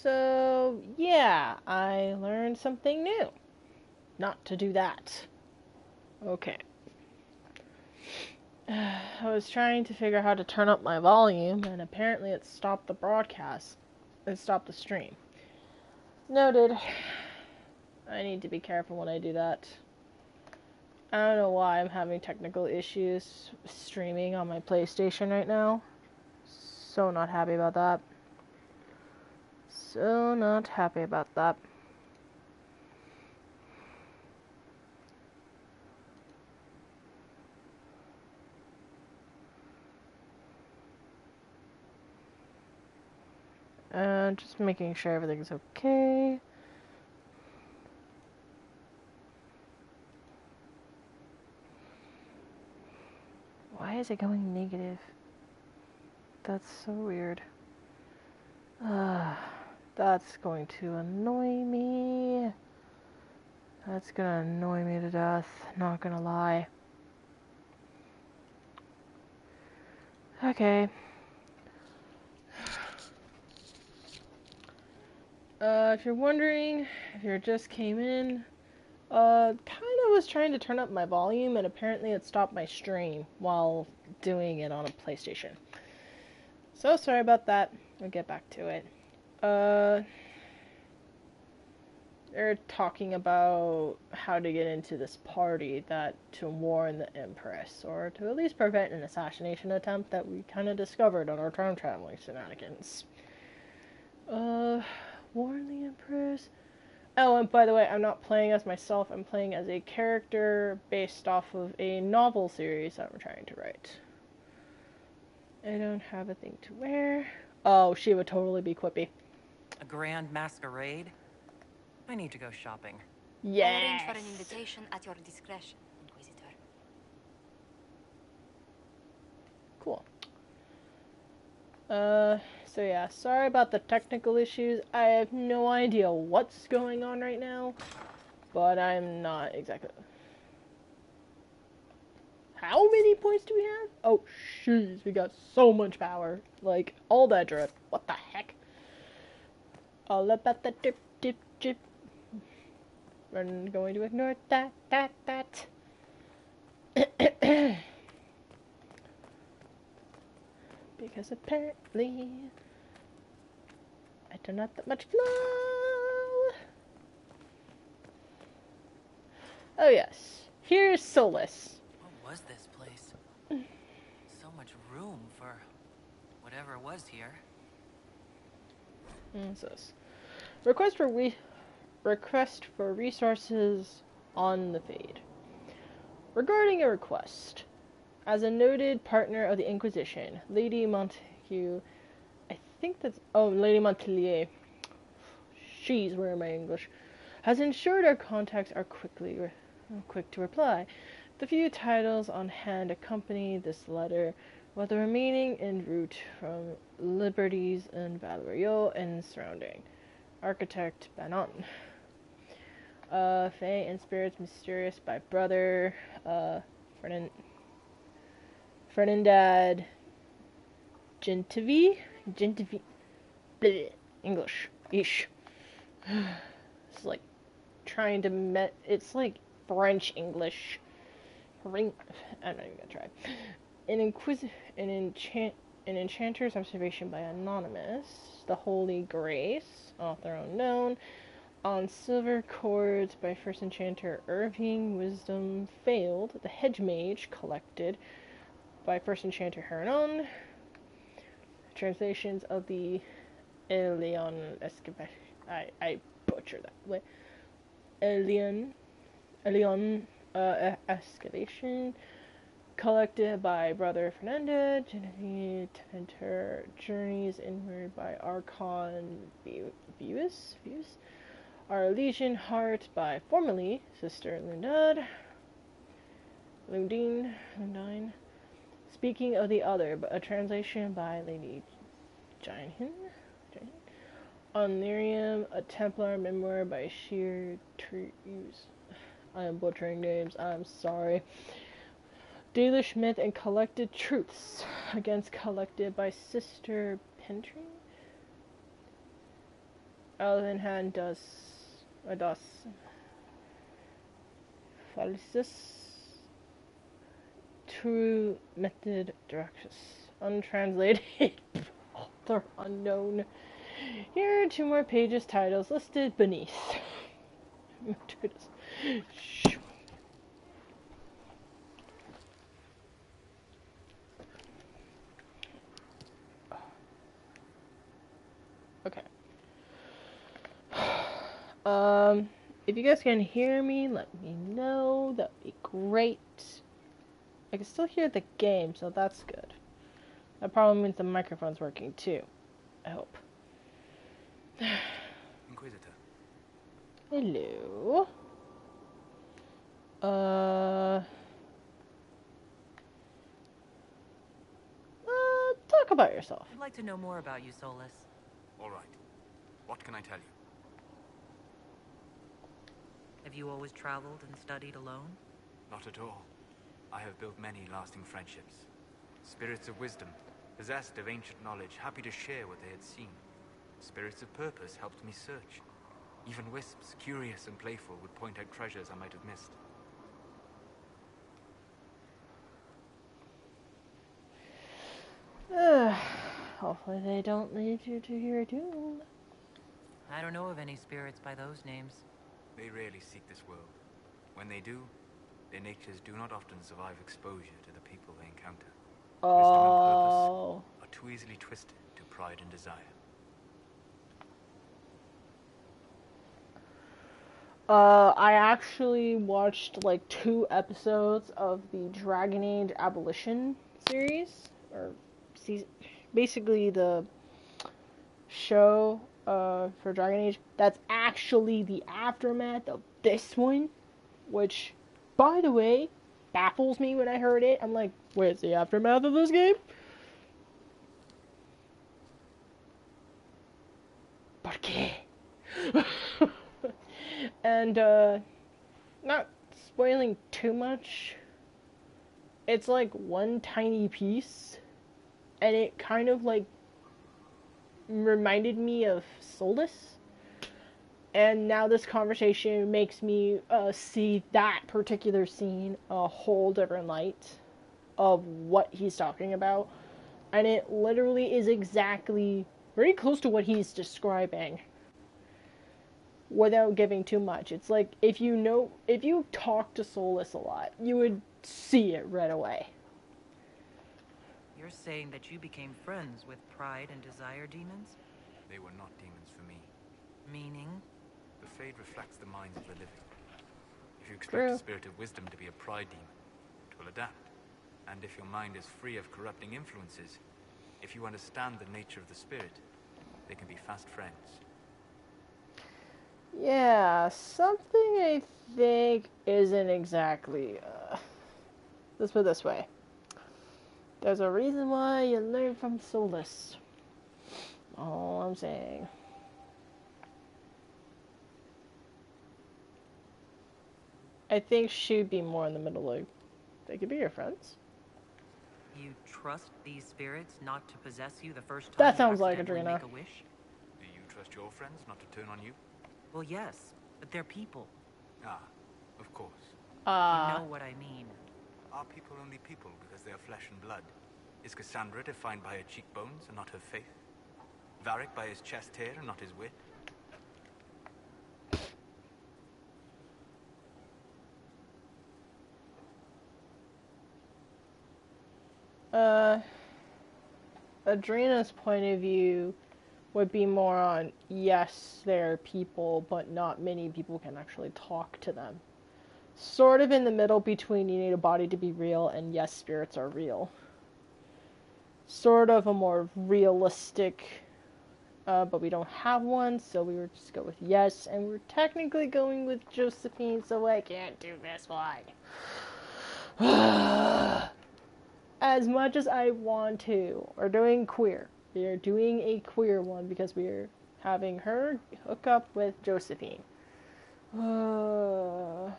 So, yeah, I learned something new. Not to do that. Okay. I was trying to figure out how to turn up my volume, and apparently it stopped the broadcast. It stopped the stream. Noted. I need to be careful when I do that. I don't know why I'm having technical issues streaming on my PlayStation right now. So not happy about that. So not happy about that. Just making sure everything's okay. Why is it going negative? That's so weird. That's going to annoy me. That's gonna annoy me to death, not gonna lie. Okay. If you're wondering, if you just came in, kinda was trying to turn up my volume and apparently it stopped my stream while doing it on a PlayStation. So sorry about that. I'll get back to it. They're talking about how to get into this party that to warn the Empress, or to at least prevent an assassination attempt that we kind of discovered on our time traveling shenanigans. Warn the Empress? Oh, and by the way, I'm not playing as myself, I'm playing as a character based off of a novel series that I'm trying to write. I don't have a thing to wear. Oh, she would totally be quippy. A grand masquerade? I need to go shopping. Yes! I'll arrange for an invitation at your discretion, Inquisitor. Cool. So yeah, sorry about the technical issues. I have no idea what's going on right now, but I'm not exactly... How many points do we have? Oh, jeez, we got so much power. Like, all that drip. What the heck? All about the drip, drip, drip. We're going to ignore that. Because apparently I don't have that much flow. Oh yes, here's Solas. What was this place? So much room for whatever was here. Request for resources on the Fade. Regarding a request, as a noted partner of the Inquisition, Lady Montague, Lady Montelier, she's wearing my English, has ensured our contacts are quick to reply. The few titles on hand accompany this letter, while the remaining en route from Liberties and Valerio and surrounding. Architect Banon. Fae and Spirits Mysterious by Brother, Ferdinand Gentivi, English, ish. It's like trying to it's like French English. I'm not even gonna try. An Enchanter's Observation by Anonymous. The Holy Grace, author unknown. On Silver Chords by First Enchanter Irving Wisdom Failed. The Hedge Mage, collected by First Enchanter Heranon. Translations of the Elion Escapade. I butchered that way. Elion Excavation, collected by Brother Fernanda. Genevieve Tenter. Journeys Inward by Archon Vius. Our Legion Heart by formerly Sister Lundine. Speaking of the Other, a translation by Lady Jainhin. On Lyrium, a Templar memoir by Sheer Trees. I am butchering names, I'm sorry. Dalish Myth and Collected Truths, against collected by Sister Pentry. Elvenhan das Falicis True Method Directus. Untranslated. Author unknown. Here are 2 more pages titles listed beneath. Okay. If you guys can hear me, let me know. That'd be great. I can still hear the game, so that's good. That probably means the microphone's working too. I hope. Inquisitor. Hello. Talk about yourself. I'd like to know more about you, Solas. All right. What can I tell you? Have you always traveled and studied alone? Not at all. I have built many lasting friendships. Spirits of wisdom, possessed of ancient knowledge, happy to share what they had seen. Spirits of purpose helped me search. Even wisps, curious and playful, would point out treasures I might have missed. Hopefully they don't lead you to your doom. I don't know of any spirits by those names. They rarely seek this world. When they do, their natures do not often survive exposure to the people they encounter. Wisdom and purpose are too easily twisted to pride and desire. I actually watched like 2 episodes of the Dragon Age Abolition series, or season, basically the show for Dragon Age. That's actually the aftermath of this one, which, by the way, baffles me when I heard it. I'm like, where's the aftermath of this game? ¿Por qué? And, not spoiling too much, it's like one tiny piece, and it kind of like reminded me of Solas. And now this conversation makes me see that particular scene a whole different light of what he's talking about. And it literally is exactly very close to what he's describing without giving too much. It's like if you talk to Solas a lot, you would see it right away. You're saying that you became friends with pride and desire demons? They were not demons for me. Meaning? The Fade reflects the minds of the living. If you expect True. a spirit of wisdom to be a pride demon, it will adapt. And if your mind is free of corrupting influences, if you understand the nature of the spirit, they can be fast friends. Yeah, something I think isn't exactly, let's put it this way. There's a reason why you learn from Solas. All I'm saying. I think she'd be more in the middle, like, they could be your friends. You trust these spirits not to possess you the first time That you sounds like accidentally Adrena. make a wish? Do you trust your friends not to turn on you? Well, yes, but they're people. Ah, of course. You know what I mean. Are people only people because they are flesh and blood? Is Cassandra defined by her cheekbones and not her faith? Varric by his chest hair and not his wit? Adrena's point of view would be more on, yes, they're people, but not many people can actually talk to them. Sort of in the middle between you need a body to be real and yes, spirits are real. Sort of a more realistic, but we don't have one, so we were just go with yes, and we're technically going with Josephine, so I can't do this one. As much as I want to, we're doing queer. We are doing a queer one because we are having her hook up with Josephine. But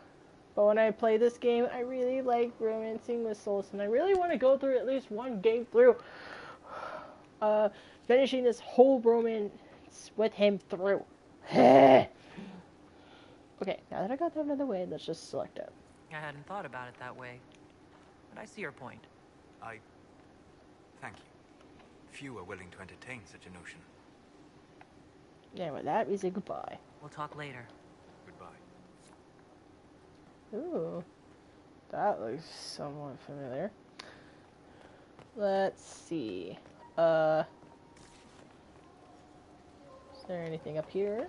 when I play this game, I really like romancing with Solas, and I really want to go through at least one game through, finishing this whole romance with him through. Okay, now that I got that out of the way, let's just select it. I hadn't thought about it that way, but I see your point. Thank you. Few are willing to entertain such a notion. Yeah, with that, we say goodbye. We'll talk later. Goodbye. Ooh, that looks somewhat familiar. Let's see. Is there anything up here?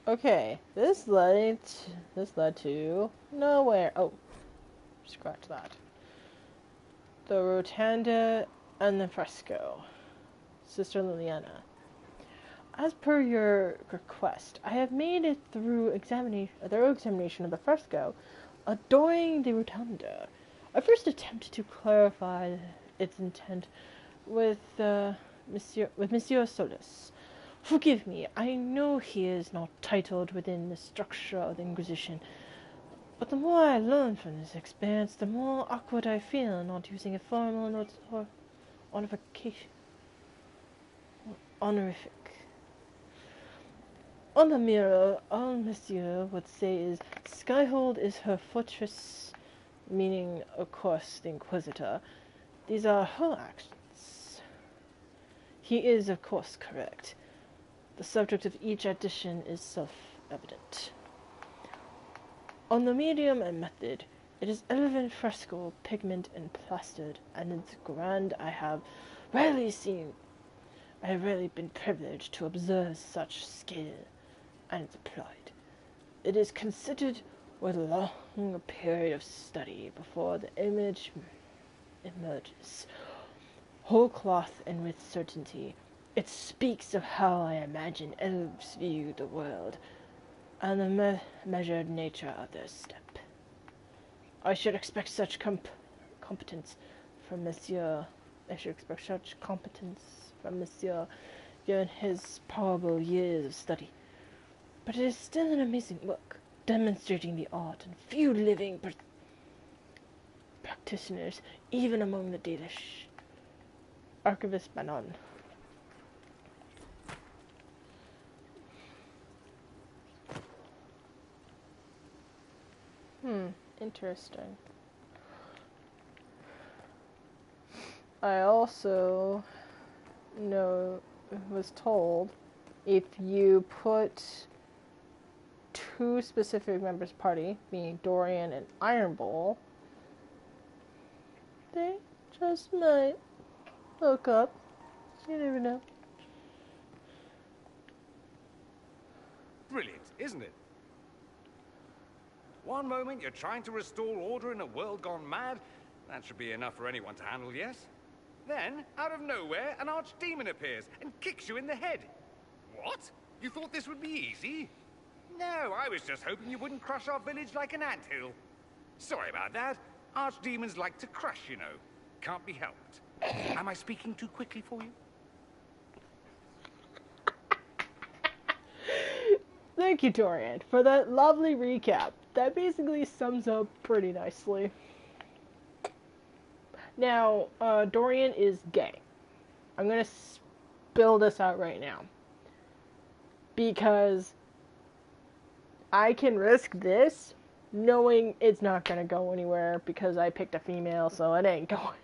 Okay, this led to nowhere. Oh, scratch that. The Rotunda and the fresco. Sister Liliana. As per your request, I have made it through a thorough examination of the fresco adorning the Rotunda. I first attempted to clarify its intent with Monsieur Solas. Forgive me, I know he is not titled within the structure of the Inquisition, but the more I learn from this experience, the more awkward I feel not using a formal honorific. On the mirror, all Monsieur would say is, Skyhold is her fortress, meaning, of course, the Inquisitor. These are her actions. He is, of course, correct. The subject of each addition is self-evident. On the medium and method, it is elegant fresco, pigment, and plastered, and it's grand. I have rarely been privileged to observe such skill, and it's applied. It is considered with a long period of study before the image emerges, whole cloth and with certainty. It speaks of how I imagine elves view the world, and the measured nature of their step. I should expect such competence from Monsieur. Given his probable years of study. But it is still an amazing work, demonstrating the art, and few living practitioners, even among the Danish. Archivist Manon. Interesting. I also was told if you put two specific members party, being Dorian and Iron Bull, they just might hook up. You never know. Brilliant, isn't it? One moment you're trying to restore order in a world gone mad. That should be enough for anyone to handle, yes? Then, out of nowhere, an archdemon appears and kicks you in the head. What? You thought this would be easy? No, I was just hoping you wouldn't crush our village like an anthill. Sorry about that. Archdemons like to crush, you know. Can't be helped. Am I speaking too quickly for you? Thank you, Dorian, for that lovely recap. That basically sums up pretty nicely. Now, Dorian is gay. I'm gonna spill this out right now. Because I can risk this knowing it's not gonna go anywhere because I picked a female, so it ain't going.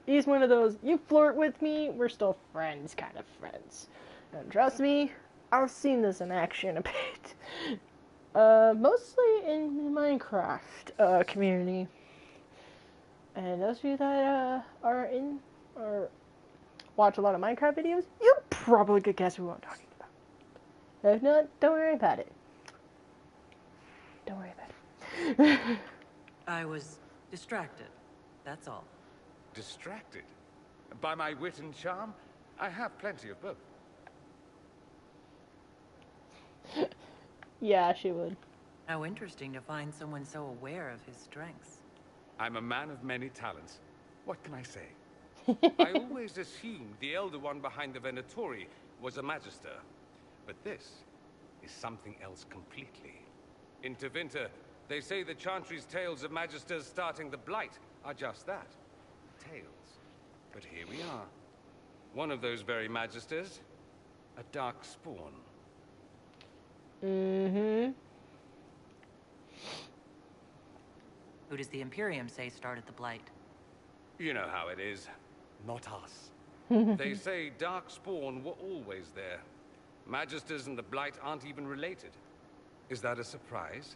He's one of those, you flirt with me, we're still friends kind of friends. And trust me, I've seen this in action a bit. Mostly in the Minecraft community. And those of you that are in or watch a lot of Minecraft videos, you probably could guess who I'm talking about. If not, don't worry about it. Don't worry about it. I was distracted, that's all. Distracted? By my wit and charm? I have plenty of both. Yeah, she would. How interesting to find someone so aware of his strengths. I'm a man of many talents. What can I say? I always assumed the elder one behind the Venatori was a Magister. But this is something else completely. In Tevinter, they say the Chantry's tales of Magisters starting the Blight are just that. Tales. But here we are. One of those very magisters. A dark spawn. Mm-hmm. Who does the Imperium say started the Blight? You know how it is. Not us. They say Darkspawn were always there. Magisters and the Blight aren't even related. Is that a surprise?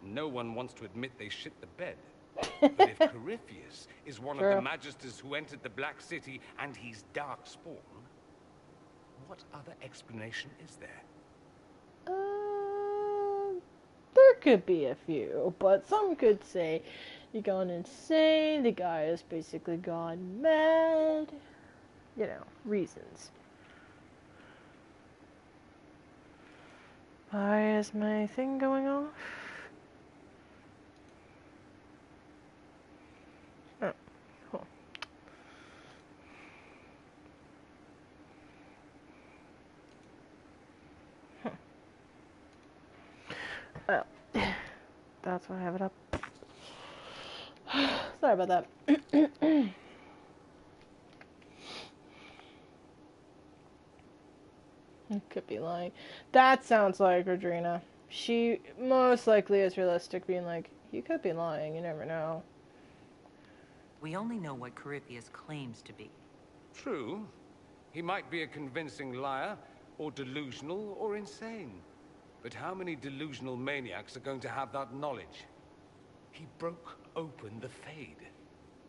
No one wants to admit they shit the bed. But if Corypheus is one of the Magisters who entered the Black City and he's Darkspawn, what other explanation is there? There could be a few, but some could say he gone insane, the guy has basically gone mad. You know, reasons. Why is my thing going off? Oh, cool. Oh, that's why I have it up. Sorry about that. Could be lying. That sounds like Rodrina. She most likely is realistic, being like, you could be lying, you never know. We only know what Corypheus claims to be. True. He might be a convincing liar, or delusional, or insane. But how many delusional maniacs are going to have that knowledge? He broke open the Fade.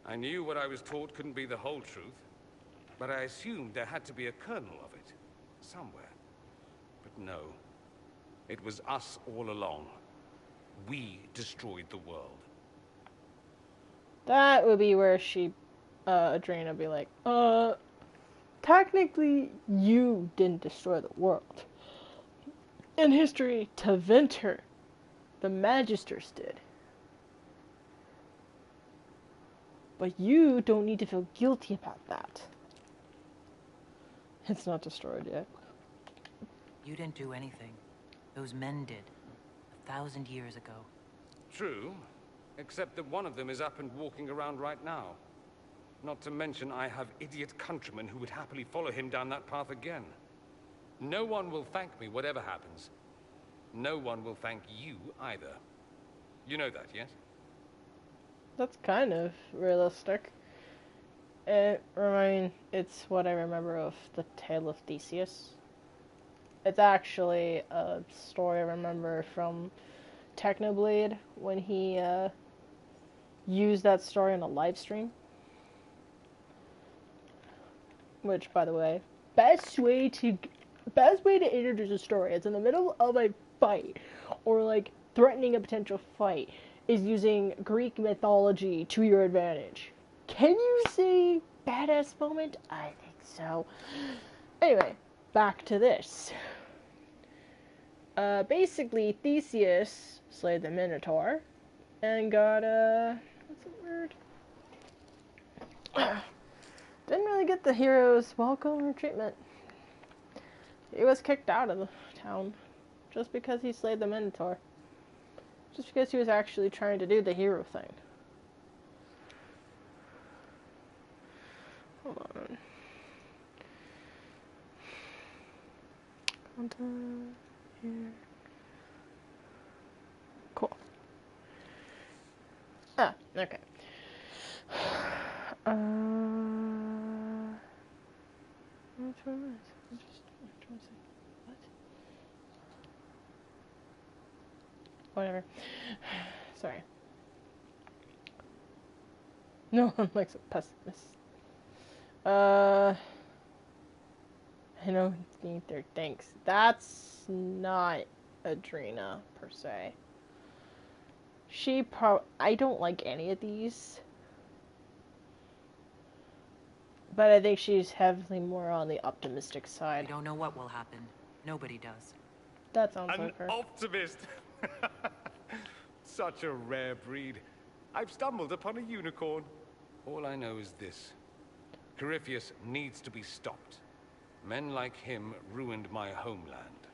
I knew what I was taught couldn't be the whole truth, but I assumed there had to be a kernel of it, somewhere. But no, it was us all along. We destroyed the world. That would be where Adrena would be like, technically, you didn't destroy the world. In history, Taventer, the Magisters did. But you don't need to feel guilty about that. It's not destroyed yet. You didn't do anything. Those men did. 1,000 years ago. True, except that one of them is up and walking around right now. Not to mention I have idiot countrymen who would happily follow him down that path again. No one will thank me whatever happens. No one will thank you either. You know that, yes? That's kind of realistic. It's what I remember of the Tale of Theseus. It's actually a story I remember from Technoblade when he used that story on a live stream. Which, by the way, best way to introduce a story. It's in the middle of a fight, or like threatening a potential fight, is using Greek mythology to your advantage. Can you say badass moment? I think so. Anyway, back to this. Basically, Theseus slayed the Minotaur and got what's the word? Didn't really get the hero's welcome or treatment. He was kicked out of the town just because he slayed the Minotaur. Just because he was actually trying to do the hero thing. Hold on. Content here. Cool. Ah, okay. Which one was? I'm trying to say, what? Whatever. Sorry. No, I'm like so pessimist. I don't think they're thanks. That's not Adrena, per se. I don't like any of these. But I think she's heavily more on the optimistic side. We don't know what will happen. Nobody does. That sounds An like her. optimist! Such a rare breed. I've stumbled upon a unicorn. All I know is this. Corypheus needs to be stopped. Men like him ruined my homeland.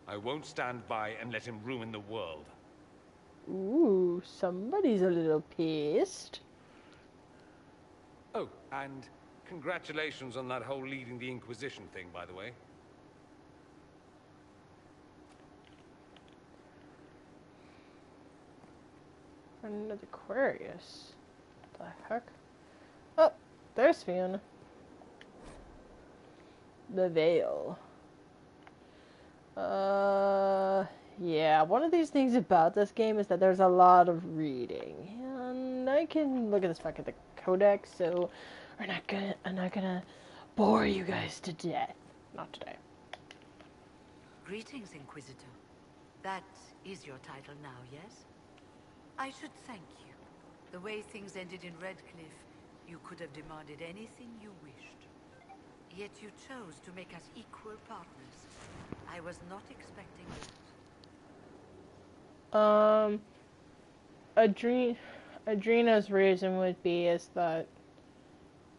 I won't stand by and let him ruin the world. Ooh, somebody's a little pissed. Oh, and Congratulations on that whole leading the Inquisition thing, by the way. Another Aquarius. What the heck? Oh, there's Fiona. The Veil. Yeah, one of these things about this game is that there's a lot of reading. And I can look at this back at the codex, so I'm not gonna bore you guys to death. Not today. Greetings, Inquisitor. That is your title now, yes? I should thank you. The way things ended in Redcliffe, you could have demanded anything you wished. Yet you chose to make us equal partners. I was not expecting that. Adrena's reason would be is that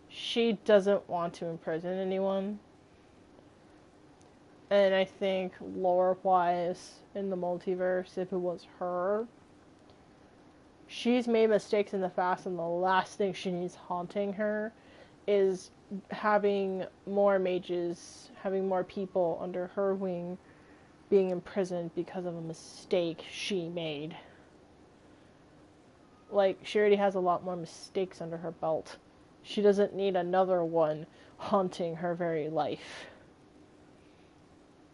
she doesn't want to imprison anyone. And I think lore-wise, in the multiverse, if it was her, she's made mistakes in the past, and the last thing she needs haunting her is having more mages, having more people under her wing being imprisoned because of a mistake she made. Like, she already has a lot more mistakes under her belt. She doesn't need another one haunting her very life.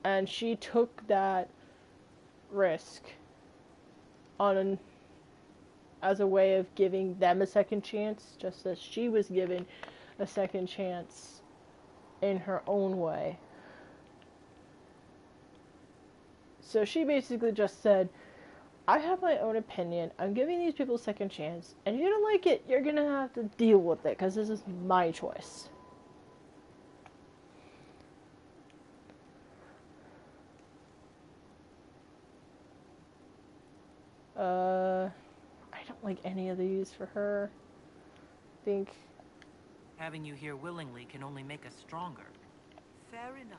And she took that risk as a way of giving them a second chance, just as she was given a second chance in her own way. So she basically just said, I have my own opinion, I'm giving these people a second chance, and if you don't like it, you're gonna have to deal with it, because this is my choice. I don't like any of these for her. I think Having you here willingly can only make us stronger. Fair enough.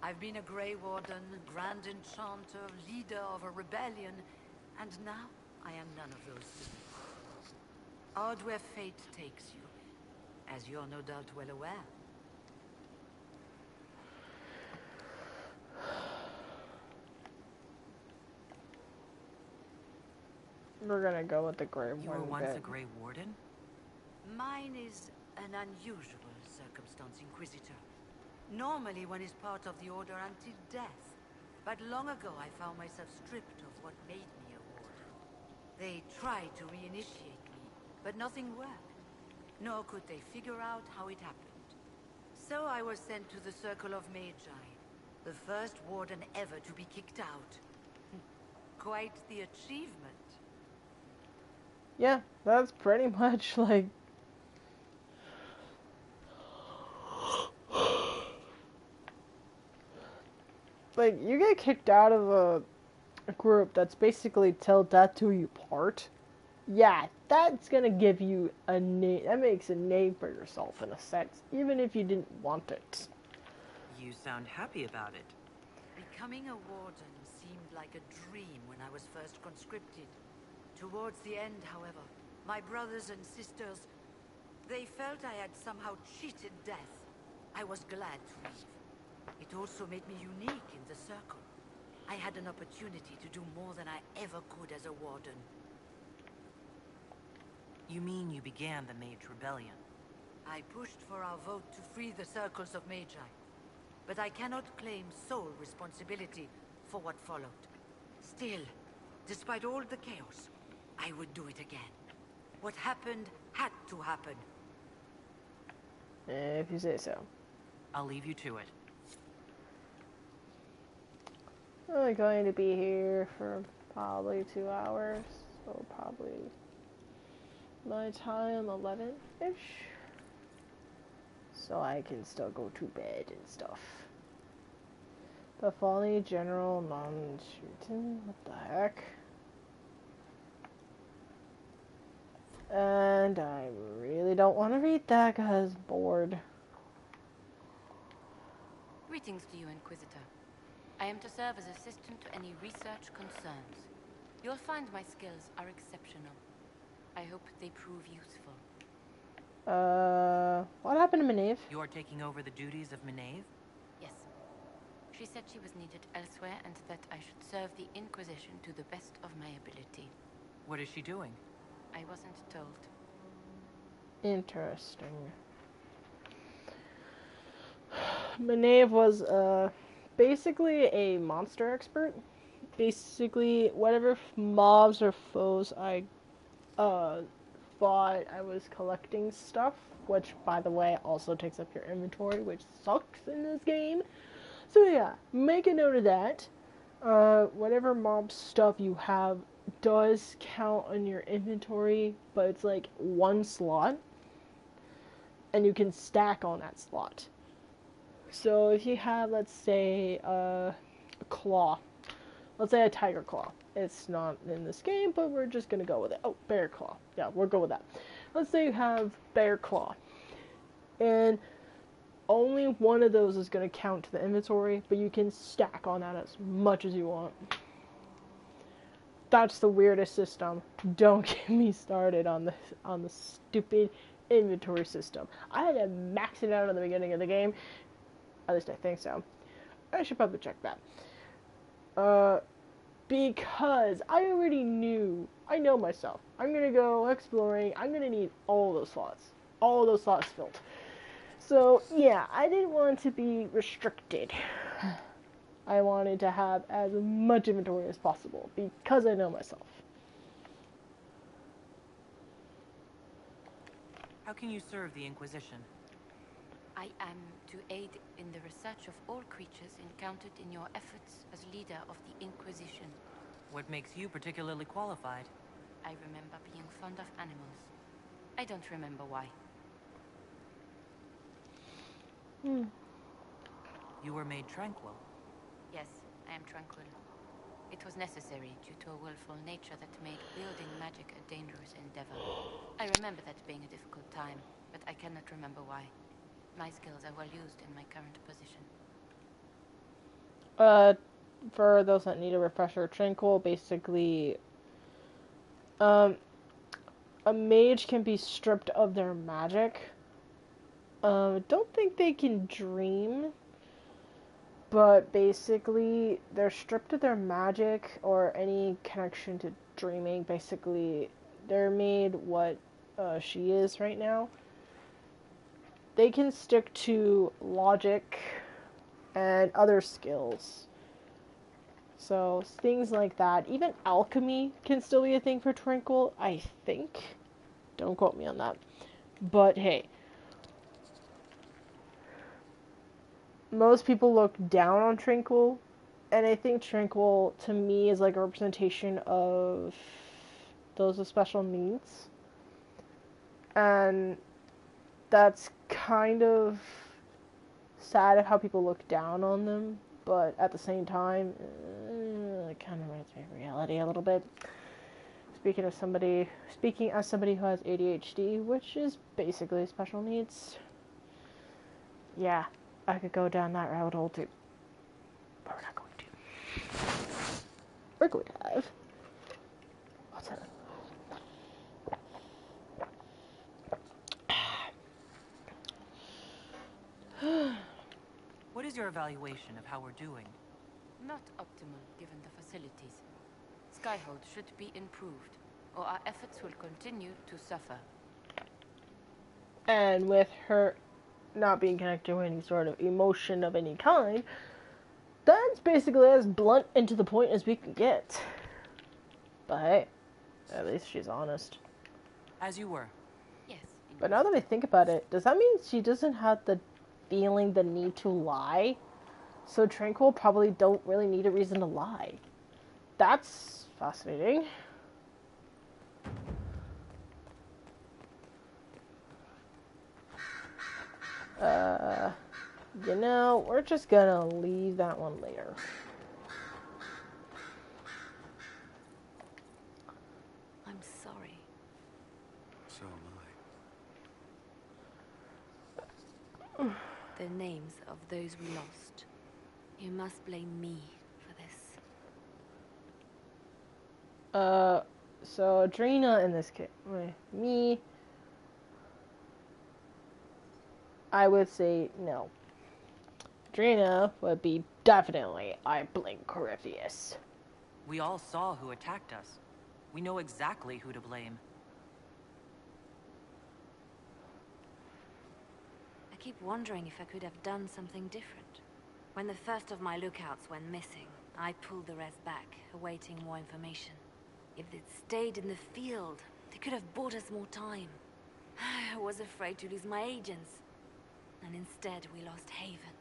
I've been a Grey Warden, Grand Enchanter, leader of a rebellion, and now I am none of those things. Odd where fate takes you, as you're no doubt well aware. we're gonna go with the Grey You were Warden once a bit. Grey Warden? Mine is an unusual circumstance, Inquisitor. Normally one is part of the Order until death. But long ago I found myself stripped of what made me a Warden. They tried to reinitiate me, but nothing worked. Nor could they figure out how it happened. So I was sent to the Circle of Magi, the first Warden ever to be kicked out. Quite the achievement. Yeah, that's pretty much like... Like, you get kicked out of a group that's basically till death do you part. Yeah, that's gonna give you a name. That makes a name for yourself in a sense, even if you didn't want it. You sound happy about it. Becoming a Warden seemed like a dream when I was first conscripted. Towards the end, however, my brothers and sisters, they felt I had somehow cheated death. I was glad to leave. It also made me unique in the Circle. I had an opportunity to do more than I ever could as a Warden. You mean you began the Mage Rebellion? I pushed for our vote to free the Circles of Magi. But I cannot claim sole responsibility for what followed. Still, despite all the chaos, I would do it again. What happened had to happen. If you say so. I'll leave you to it. We're going to be here for probably 2 hours, so probably my time 11-ish. So I can still go to bed and stuff. The Folly General non-shooting, what the heck? And I really don't want to read that because I'm bored. Greetings to you, Inquisitor. I am to serve as assistant to any research concerns. You'll find my skills are exceptional. I hope they prove useful. What happened to Maeve? You are taking over the duties of Maeve? Yes. She said she was needed elsewhere and that I should serve the Inquisition to the best of my ability. What is she doing? I wasn't told. Interesting. Maeve was, basically a monster expert. Basically, whatever mobs or foes I, fought, I was collecting stuff, which, by the way, also takes up your inventory, which sucks in this game. So yeah, make a note of that. Whatever mob stuff you have does count on your inventory, but it's like one slot, and you can stack on that slot. So if you have, let's say, a claw, let's say a tiger claw. It's not in this game, but we're just gonna go with it. Oh, bear claw. Yeah, we'll go with that. Let's say you have bear claw, and only one of those is going to count to the inventory, but you can stack on that as much as you want. That's the weirdest system. Don't get me started on the stupid inventory system. I had to max it out at the beginning of the game. At least I think so. I should probably check that. Because I already knew, I know myself. I'm going to go exploring. I'm going to need all those slots. All those slots filled. So, yeah, I didn't want to be restricted. I wanted to have as much inventory as possible because I know myself. How can you serve the Inquisition? I am to aid in the research of all creatures encountered in your efforts as leader of the Inquisition. What makes you particularly qualified? I remember being fond of animals. I don't remember why. You were made tranquil. Yes, I am tranquil. It was necessary due to a willful nature that made wielding magic a dangerous endeavor. I remember that being a difficult time, but I cannot remember why. My skills are well used in my current position. For those that need a refresher, tranquil basically, a mage can be stripped of their magic. Don't think they can dream, but basically they're stripped of their magic or any connection to dreaming. Basically, they're made what she is right now. They can stick to logic and other skills. So things like that. Even alchemy can still be a thing for Tranquil, I think. Don't quote me on that. But hey. Most people look down on Tranquil, and I think Tranquil, to me, is like a representation of those with special needs. And that's kind of sad of how people look down on them, but at the same time, it kind of reminds me of reality a little bit. Speaking as somebody who has ADHD, which is basically special needs, yeah, I could go down that rabbit hole too. But we're not going to. We're going to have. What's that? What is your evaluation of how we're doing? Not optimal given the facilities. Skyhold should be improved, or our efforts will continue to suffer. And with her not being connected to any sort of emotion of any kind, that's basically as blunt and to the point as we can get. But hey, at least she's honest. As you were. Yes. But now that I think about it, does that mean she doesn't have the need to lie? So Tranquil probably don't really need a reason to lie. That's fascinating. You know, we're just gonna leave that one later. I'm sorry. So am I. The names of those we lost. You must blame me for this. So Adrena in this case, me, I would say no. Drina would be definitely, I blame Corypheus. We all saw who attacked us. We know exactly who to blame. I keep wondering if I could have done something different. When the first of my lookouts went missing, I pulled the rest back, awaiting more information. If they'd stayed in the field, they could have bought us more time. I was afraid to lose my agents. And instead, we lost Haven.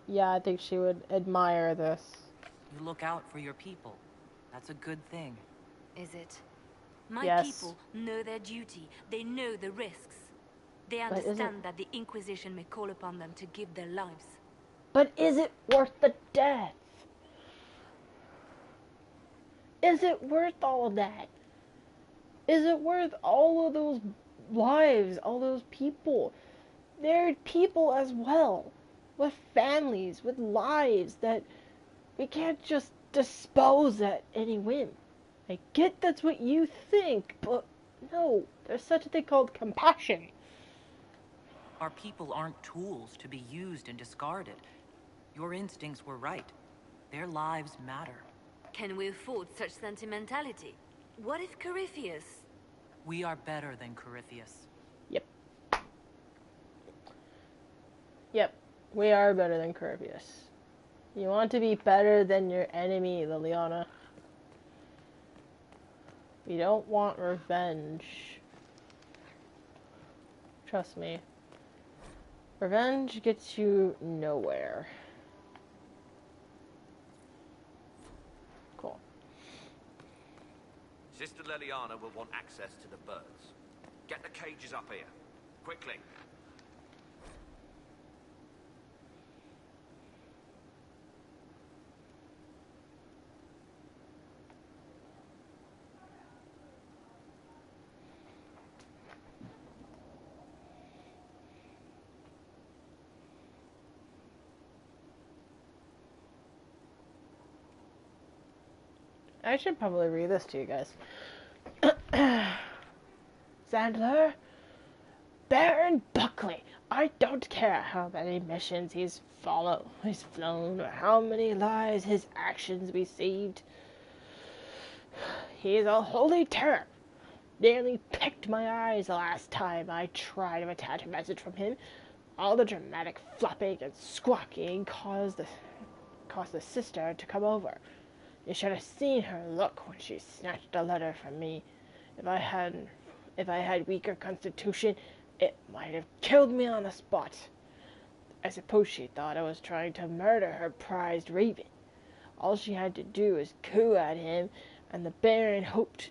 Yeah, I think she would admire this. You look out for your people. That's a good thing. Is it? My Yes. people know their duty. They know the risks. They But is it- understand that the Inquisition may call upon them to give their lives. But is it worth the death? Is it worth all of that? Is it worth all of those lives, all those people? They're people as well, with families, with lives that we can't just dispose at any whim. I get that's what you think, but no, there's such a thing called compassion. Our people aren't tools to be used and discarded. Your instincts were right. Their lives matter. Can we afford such sentimentality? What if Corypheus... We are better than Corypheus. Yep, we are better than Corypheus. You want to be better than your enemy, Liliana. We don't want revenge. Trust me. Revenge gets you nowhere. Cool. Sister Liliana will want access to the birds. Get the cages up here. Quickly. I should probably read this to you guys. Sandler, Baron Buckley. I don't care how many missions he's flown, or how many lives his actions received. He's a holy terror. Nearly picked my eyes the last time I tried to attach a message from him. All the dramatic flapping and squawking caused the sister to come over. You should have seen her look when she snatched a letter from me. If I had weaker constitution, it might have killed me on the spot. I suppose she thought I was trying to murder her prized raven. All she had to do was coo at him, and the Baron hopped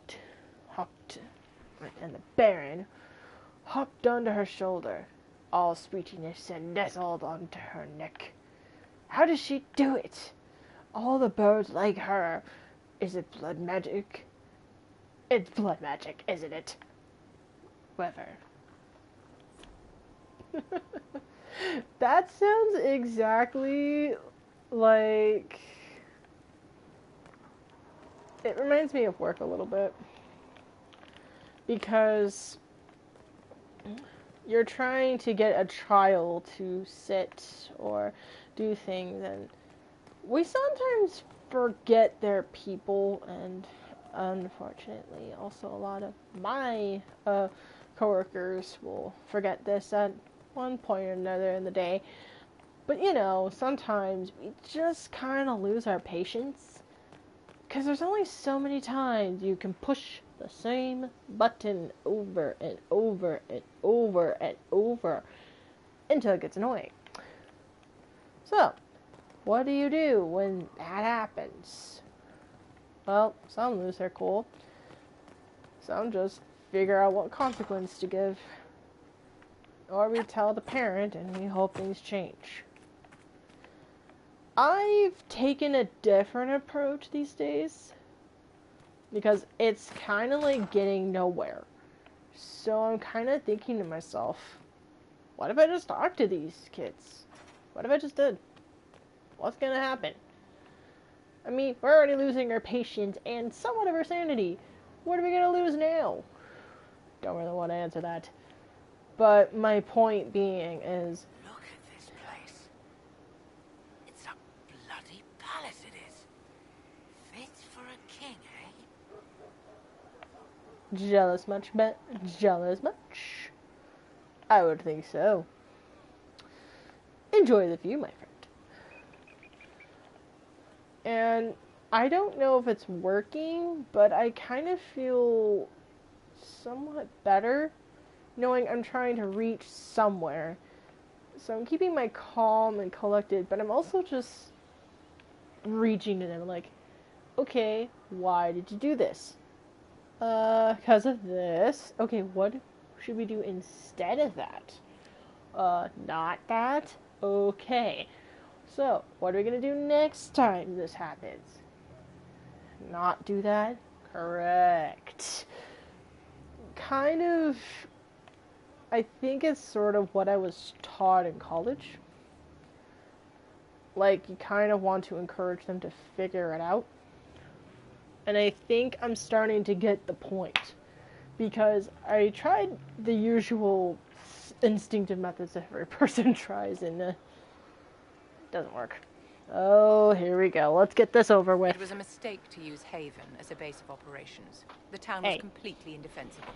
onto her shoulder, all sweetiness, and nestled onto her neck. How does she do it? All the birds like her. Is it blood magic? It's blood magic, isn't it? Whatever. That sounds exactly like... It reminds me of work a little bit. Because you're trying to get a trial to sit or do things, and we sometimes forget their people, and unfortunately also a lot of my coworkers will forget this at one point or another in the day. But you know, sometimes we just kind of lose our patience, because there's only so many times you can push the same button over and over and over and over until it gets annoying. So, what do you do when that happens? Well, some lose their cool. Some just figure out what consequence to give. Or we tell the parent and we hope things change. I've taken a different approach these days, because it's kind of like getting nowhere. So I'm kind of thinking to myself, what if I just talk to these kids? What if I just did? What's gonna happen? I mean, we're already losing our patience and somewhat of our sanity. What are we gonna lose now? Don't really want to answer that. But my point being is... Look at this place. It's a bloody palace, it is. Fit for a king, eh? Jealous much, bet? Jealous much? I would think so. Enjoy the view, my friend. And I don't know if it's working, but I kind of feel somewhat better knowing I'm trying to reach somewhere. So I'm keeping my calm and collected, but I'm also just reaching to them like, okay, why did you do this? Because of this. Okay, what should we do instead of that? Not that? Okay. So, what are we gonna do next time this happens? Not do that? Correct. Kind of, I think it's sort of what I was taught in college. Like, you kind of want to encourage them to figure it out. And I think I'm starting to get the point. Because I tried the usual instinctive methods that every person tries, and it doesn't work. Oh, here we go. Let's get this over with. It was a mistake to use Haven as a base of operations. The town Hey. was completely indefensible.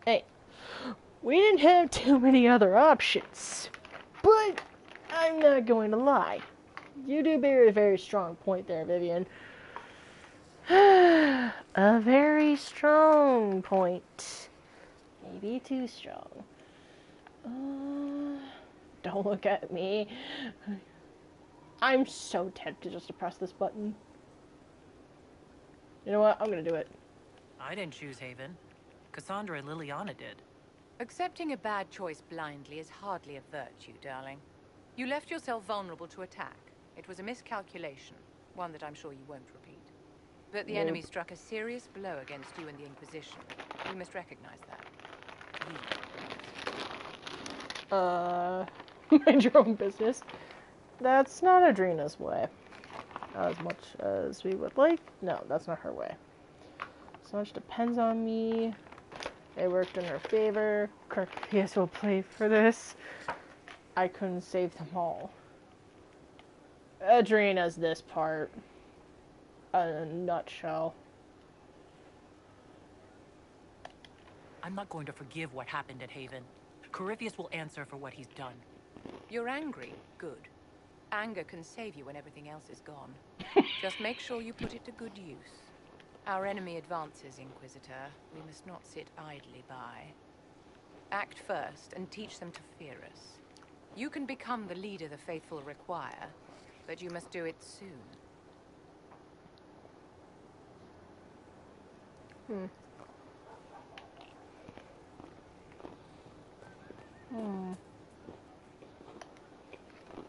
Hey, we didn't have too many other options. But I'm not going to lie. You do bear a very strong point there, Vivian. A very strong point. Maybe too strong. Don't look at me. I'm so tempted just to press this button. You know what? I'm gonna do it. I didn't choose Haven. Cassandra and Liliana did. Accepting a bad choice blindly is hardly a virtue, darling. You left yourself vulnerable to attack. It was a miscalculation, one that I'm sure you won't repeat. But the enemy struck a serious blow against you and the Inquisition. We must recognize that. Mind your own business. That's not Adrena's way. As much as we would like. No, that's not her way. So much depends on me. It worked in her favor. Cornelius will play for this. I couldn't save them all. Adrena's this part. In a nutshell. I'm not going to forgive what happened at Haven. Corypheus will answer for what he's done. You're angry? Good. Anger can save you when everything else is gone. Just make sure you put it to good use. Our enemy advances, Inquisitor. We must not sit idly by. Act first and teach them to fear us. You can become the leader the faithful require, but you must do it soon.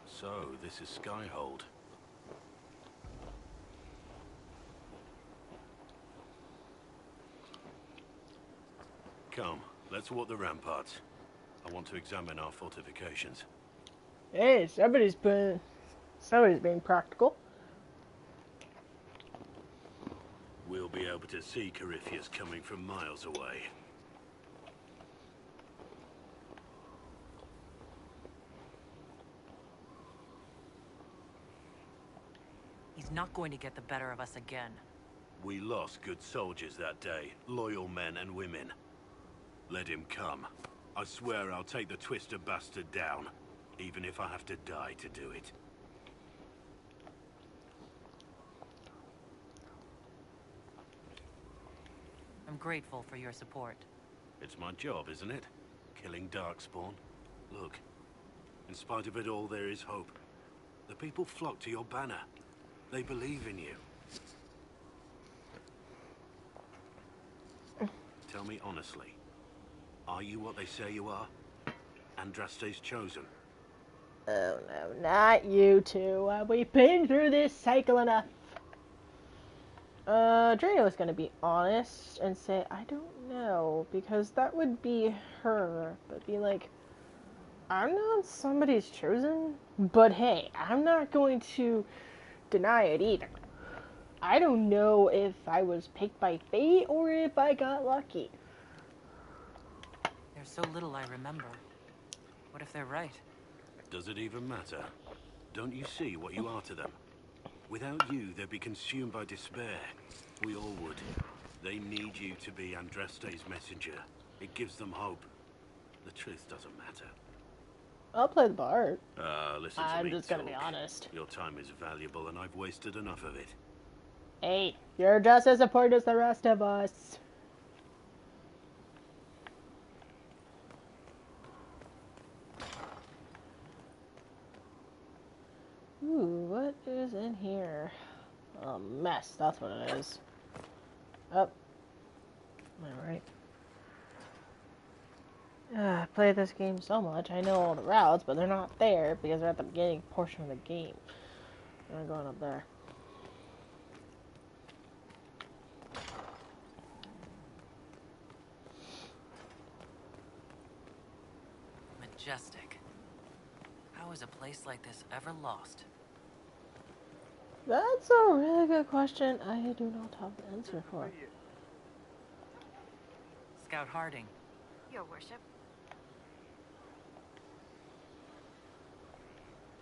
So, this is Skyhold. Come, let's walk the ramparts. I want to examine our fortifications. Hey, somebody's being practical. We'll be able to see Corypheus coming from miles away. He's not going to get the better of us again. We lost good soldiers that day, loyal men and women. Let him come. I swear I'll take the twister bastard down, even if I have to die to do it. I'm grateful for your support. It's my job, isn't it? Killing Darkspawn. Look, in spite of it all, there is hope. The people flock to your banner. They believe in you. Tell me honestly, are you what they say you are? Andraste's chosen? Oh no, not you two. We've been through this cycle enough. Drano is gonna be honest and say, I don't know, because that would be her, but be like, I'm not somebody's chosen, but hey, I'm not going to deny it either. I don't know if I was picked by fate or if I got lucky. There's so little I remember. What if they're right? Does it even matter? Don't you see what you are to them? Without you, they'd be consumed by despair. We all would. They need you to be Andraste's messenger. It gives them hope. The truth doesn't matter. I'll play the part. Listen to me I'm just gonna be talk. honest. Your time is valuable and I've wasted enough of it. Hey, you're just as important as the rest of us. Ooh, what is in here? A mess, that's what it is. Oh. Alright. I play this game so much, I know all the routes, but they're not there because they're at the beginning portion of the game. I'm going up there. Majestic. How is a place like this ever lost? That's a really good question. I do not have the answer for. Scout Harding. Your worship.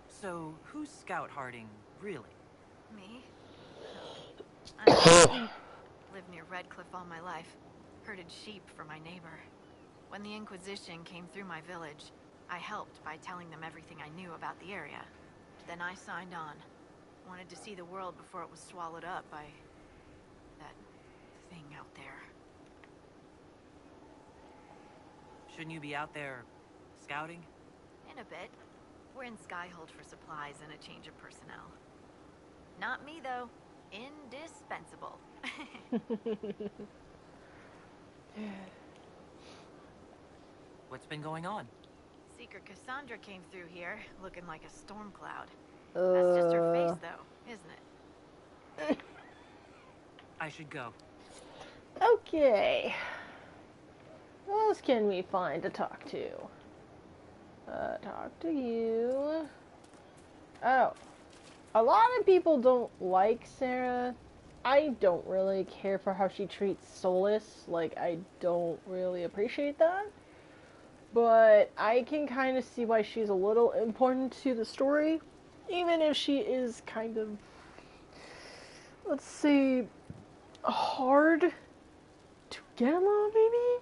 So, who's Scout Harding, really? Me? I lived near Redcliffe all my life. Herded sheep for my neighbor. When the Inquisition came through my village, I helped by telling them everything I knew about the area. Then I signed on. Wanted to see the world before it was swallowed up by that thing out there. Shouldn't you be out there scouting? In a bit. We're in Skyhold for supplies and a change of personnel. Not me, though. Indispensable. What's been going on? Seeker Cassandra came through here, looking like a storm cloud. That's just her face, though, isn't it? I should go. Okay. What else can we find to talk to? Talk to you. Oh. A lot of people don't like Sarah. I don't really care for how she treats Solas. Like, I don't really appreciate that. But I can kind of see why she's a little important to the story. Even if she is kind of, let's say, hard to get along, maybe?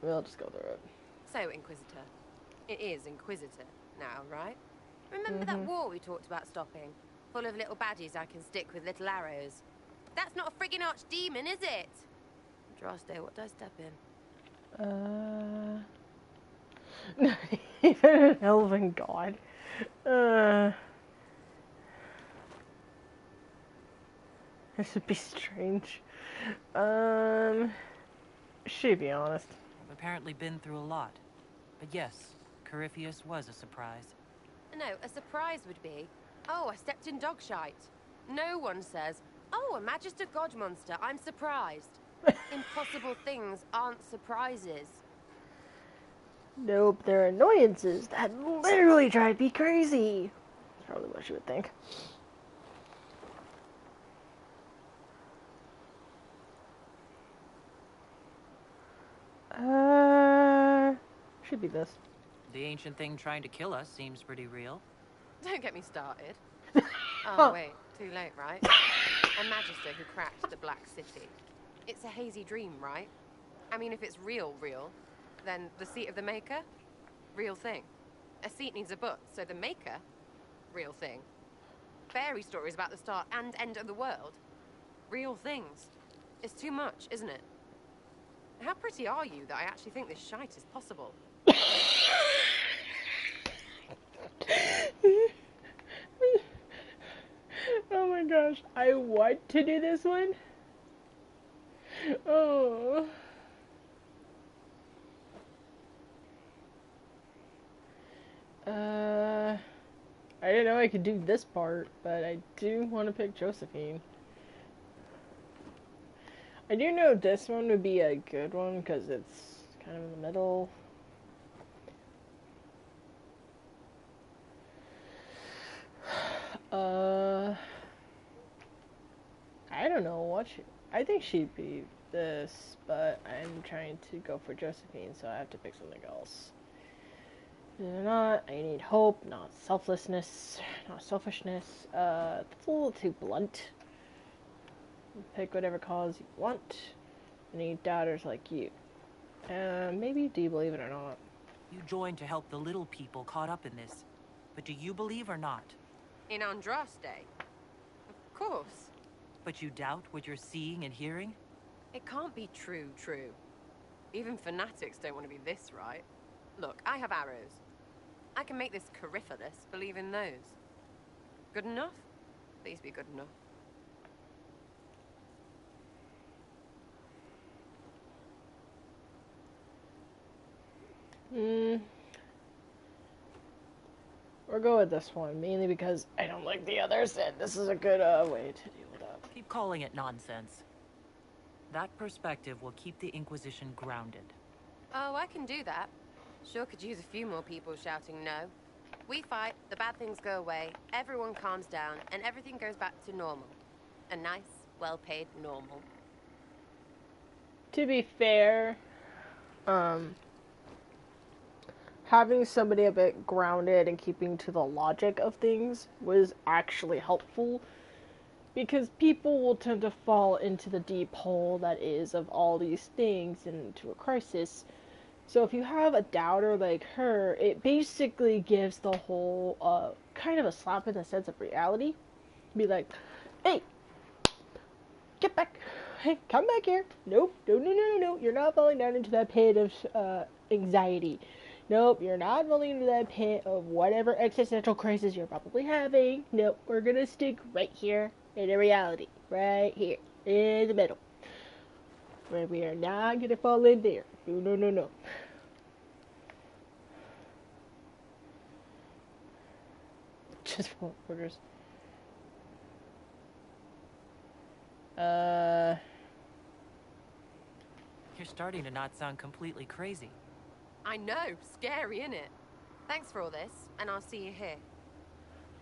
We'll just go through it. So, Inquisitor. It is Inquisitor now, right? Remember that war we talked about stopping? Full of little badges I can stick with little arrows. That's not a friggin' archdemon, is it? Droste, what did I step in? Even an elven god. This would be strange. Should be honest. I've apparently been through a lot. But yes, Corypheus was a surprise. No, a surprise would be, oh, I stepped in dog shite. No one says, oh, a Magister God monster, I'm surprised. Impossible things aren't surprises. Nope, they're annoyances that literally drive me crazy. That's probably what you would think. Should be this. The ancient thing trying to kill us seems pretty real. Don't get me started. Oh, wait, too late, right? A Magister who cracked the Black City. It's a hazy dream, right? I mean, if it's real, then the seat of the Maker? Real thing. A seat needs a book, so the Maker? Real thing. Fairy stories about the start and end of the world? Real things. It's too much, isn't it? How pretty are you that I actually think this shite is possible? Oh my gosh, I want to do this one. Oh. I didn't know I could do this part, but I do want to pick Josephine. I do know this one would be a good one because it's kind of in the middle. I don't know what I think she'd be this, but I'm trying to go for Josephine, so I have to pick something else. Not, I need hope, not selflessness, not selfishness. That's a little too blunt. Pick whatever cause you want. I need doubters like you. Maybe do you believe it or not? You joined to help the little people caught up in this. But do you believe or not? In Andraste? Of course. But you doubt what you're seeing and hearing? It can't be true. Even fanatics don't want to be this right. Look, I have arrows. I can make this Coryphalis believe in those. Good enough? Please be good enough. We'll go with this one, mainly because I don't like the others, and this is a good way to deal with that. Keep calling it nonsense. That perspective will keep the Inquisition grounded. Oh, I can do that. Sure could use a few more people shouting no. We fight, the bad things go away, everyone calms down, and everything goes back to normal. A nice, well-paid normal. To be fair, having somebody a bit grounded and keeping to the logic of things was actually helpful, because people will tend to fall into the deep hole that is of all these things and into a crisis. So if you have a doubter like her, it basically gives the whole kind of a slap in the sense of reality. Be like, hey, get back. Hey, come back here. Nope. No. You're not falling down into that pit of anxiety. Nope, you're not falling into that pit of whatever existential crisis you're probably having. Nope, we're gonna stick right here in a reality. Right here. In the middle. Where we are not gonna fall in there. No. Just follow orders. You're starting to not sound completely crazy. I know, scary, innit? Thanks for all this, and I'll see you here.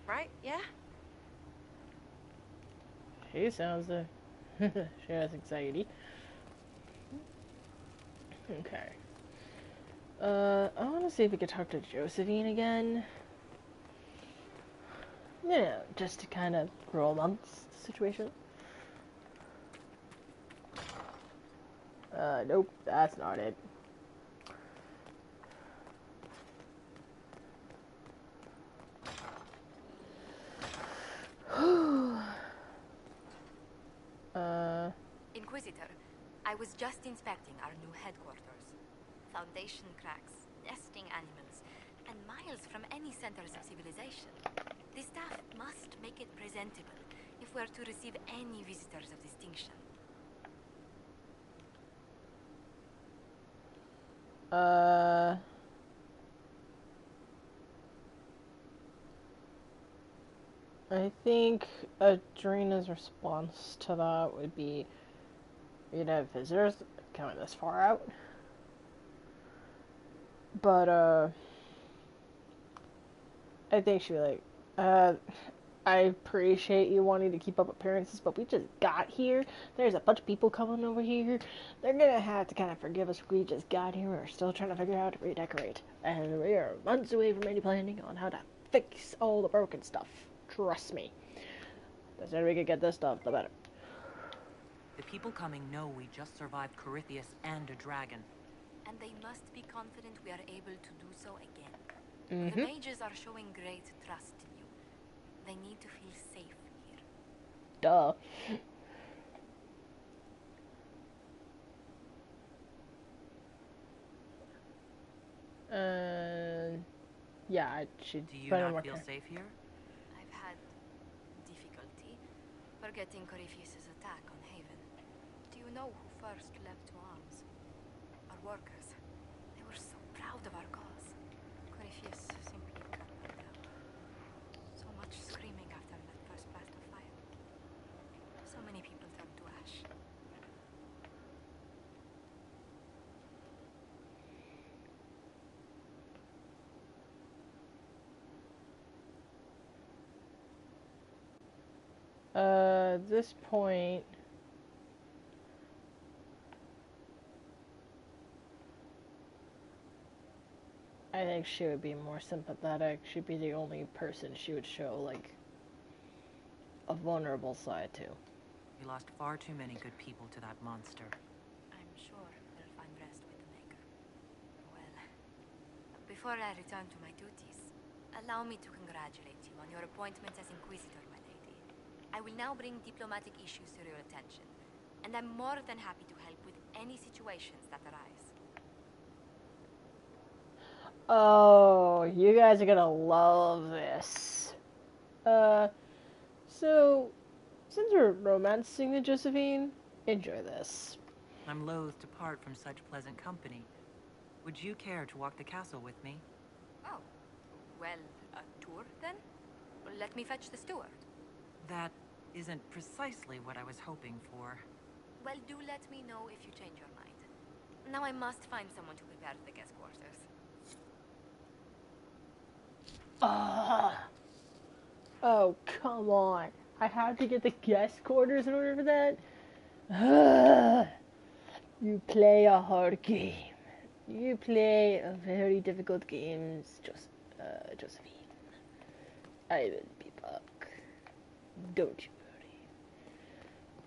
Right, yeah? She sounds she has anxiety. Okay. I want to see if we could talk to Josephine again. Yeah, just to kind of romance the situation. Nope, that's not it. Inquisitor, I was just inspecting our new headquarters. Foundation cracks, nesting animals, and miles from any centers of civilization. The staff must make it presentable if we're to receive any visitors of distinction. I think Adrena's response to that would be, we'd have visitors coming this far out. But, I think she'd be like, I appreciate you wanting to keep up appearances, but we just got here. There's a bunch of people coming over here. They're gonna have to kind of forgive us. We just got here. We're still trying to figure out how to redecorate. And we are months away from any planning on how to fix all the broken stuff. Trust me. The sooner we can get this stuff, the better. The people coming know we just survived Coryphalis and a dragon. And they must be confident we are able to do so again. Mm-hmm. The mages are showing great trust in you. They need to feel safe here. Duh. Yeah, I should. Do you not feel safe here? I've had difficulty forgetting Coryphaeus' attack on Haven. Do you know who first leapt to arms? Our workers. They were so proud of our cause. Coryphaeus simply cut them down. So much screaming after that first blast of fire. So many people turned to ash. At this point, I think she would be more sympathetic. She'd be the only person she would show, like, a vulnerable side to. We lost far too many good people to that monster. I'm sure we'll find rest with the Maker. Well, before I return to my duties, allow me to congratulate you on your appointment as Inquisitor, my lady. I will now bring diplomatic issues to your attention, and I'm more than happy to help with any situations that arise. Oh, you guys are gonna love this. So, since we're romancing the Josephine, enjoy this. I'm loath to part from such pleasant company. Would you care to walk the castle with me? Oh, well, a tour then? Let me fetch the steward. That isn't precisely what I was hoping for. Well, do let me know if you change your mind. Now I must find someone to prepare the guest quarters. Oh, come on. I have to get the guest quarters in order for that? You play a hard game. You play a very difficult game, Josephine. I will be back. Don't you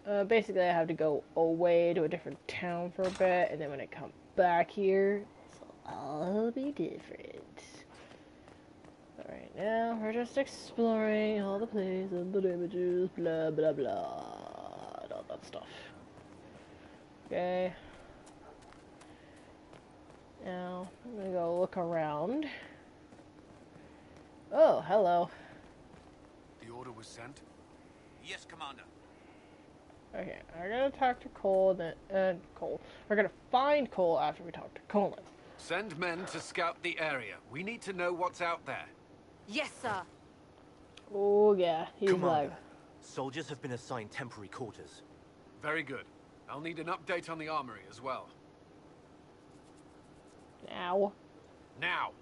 worry. Basically, I have to go away to a different town for a bit, and then when I come back here, it'll all be different. But right now, we're just exploring all the places, the images, blah blah blah, and all that stuff. Okay. Now, I'm gonna go look around. Oh, hello. The order was sent? Yes, Commander. Okay, I'm gonna talk to Cole, and Cole. We're gonna find Cole after we talk to Colin. Send men to scout the area. We need to know what's out there. Yes, sir. Oh yeah, he's Commander, like... soldiers have been assigned temporary quarters. Very good. I'll need an update on the armory as well. Now. Now!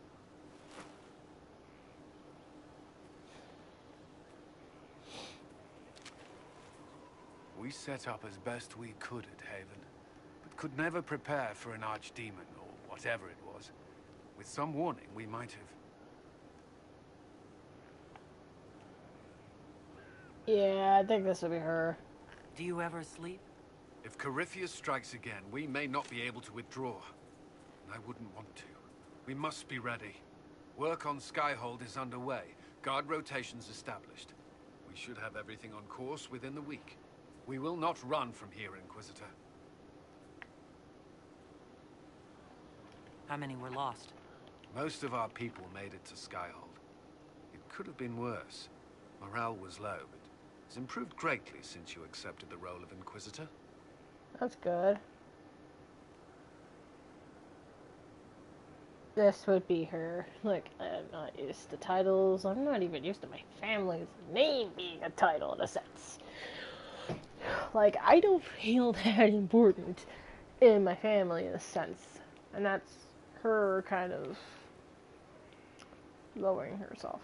We set up as best we could at Haven, but could never prepare for an archdemon, or whatever it was. With some warning, we might have... Yeah, I think this will be her. Do you ever sleep? If Corypheus strikes again, we may not be able to withdraw. And I wouldn't want to. We must be ready. Work on Skyhold is underway. Guard rotations established. We should have everything on course within the week. We will not run from here, Inquisitor. How many were lost? Most of our people made it to Skyhold. It could have been worse. Morale was low, but it's improved greatly since you accepted the role of Inquisitor. That's good. This would be her. Look, I'm not used to titles. I'm not even used to my family's name being a title in a sense. Like, I don't feel that important in my family in a sense. And that's her kind of lowering herself.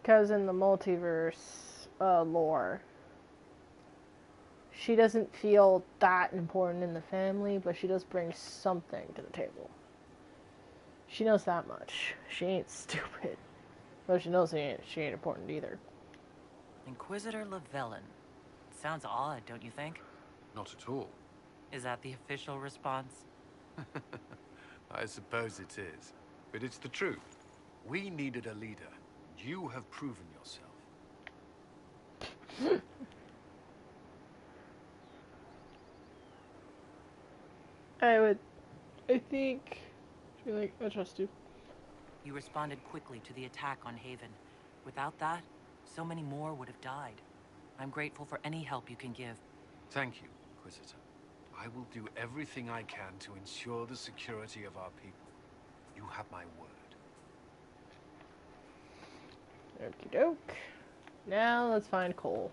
Because in the multiverse lore, she doesn't feel that important in the family, but she does bring something to the table. She knows that much. She ain't stupid. But she knows she ain't important either. Inquisitor Llewellyn. Sounds odd, don't you think? Not at all. Is that the official response? I suppose it is. But it's the truth. We needed a leader. You have proven yourself. I think, I trust you. You responded quickly to the attack on Haven. Without that, so many more would have died. I'm grateful for any help you can give. Thank you, Inquisitor. I will do everything I can to ensure the security of our people. You have my word. Okie doke. Now let's find Cole.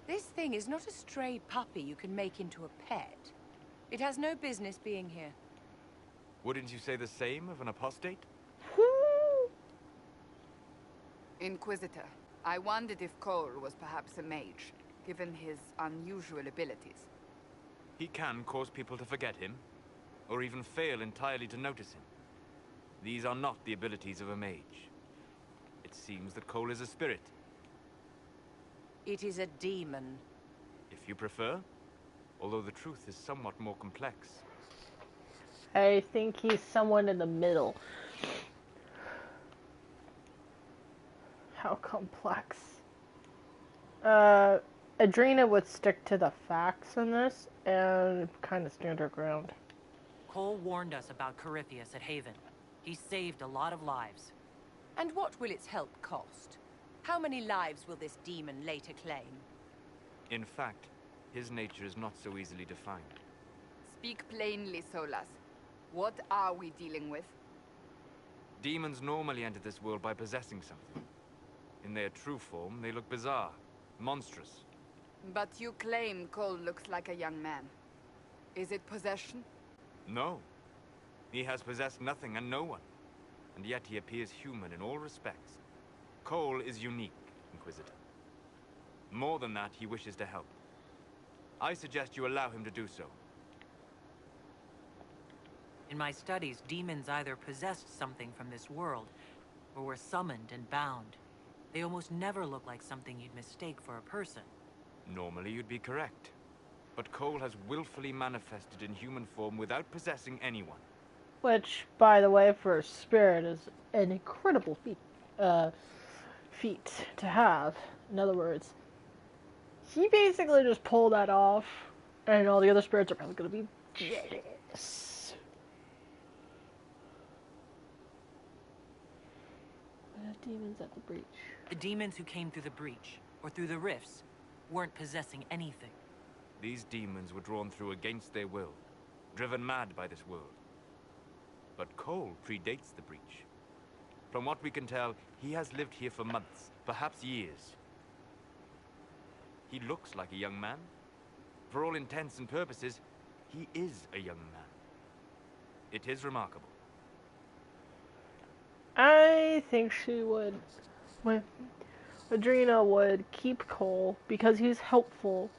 This thing is not a stray puppy you can make into a pet. It has no business being here. Wouldn't you say the same of an apostate? Woo! Inquisitor, I wondered if Cole was perhaps a mage, given his unusual abilities. He can cause people to forget him, or even fail entirely to notice him. These are not the abilities of a mage. It seems that Cole is a spirit. It is a demon. If you prefer, although the truth is somewhat more complex. I think he's someone in the middle. How complex? Adrena would stick to the facts in this and kind of stand her ground. Cole warned us about Corypheus at Haven. He saved a lot of lives. And what will its help cost? How many lives will this demon later claim? In fact, his nature is not so easily defined. Speak plainly, Solas. What are we dealing with? Demons normally enter this world by possessing something. In their true form, they look bizarre, monstrous. But you claim Cole looks like a young man. Is it possession? No. He has possessed nothing and no one. And yet he appears human in all respects. Cole is unique, Inquisitor. More than that, he wishes to help. I suggest you allow him to do so. In my studies, demons either possessed something from this world, or were summoned and bound. They almost never look like something you'd mistake for a person. Normally you'd be correct. But Cole has willfully manifested in human form without possessing anyone. Which, by the way, for a spirit is an incredible feat to have. In other words, he basically just pulled that off, and all the other spirits are probably going to be jealous. Demons at the breach. The demons who came through the breach, or through the rifts, weren't possessing anything. These demons were drawn through against their will, driven mad by this world. But Cole predates the breach. From what we can tell, he has lived here for months, perhaps years. He looks like a young man. For all intents and purposes, he is a young man. It is remarkable. I think she would. Adrena would keep Cole because he's helpful.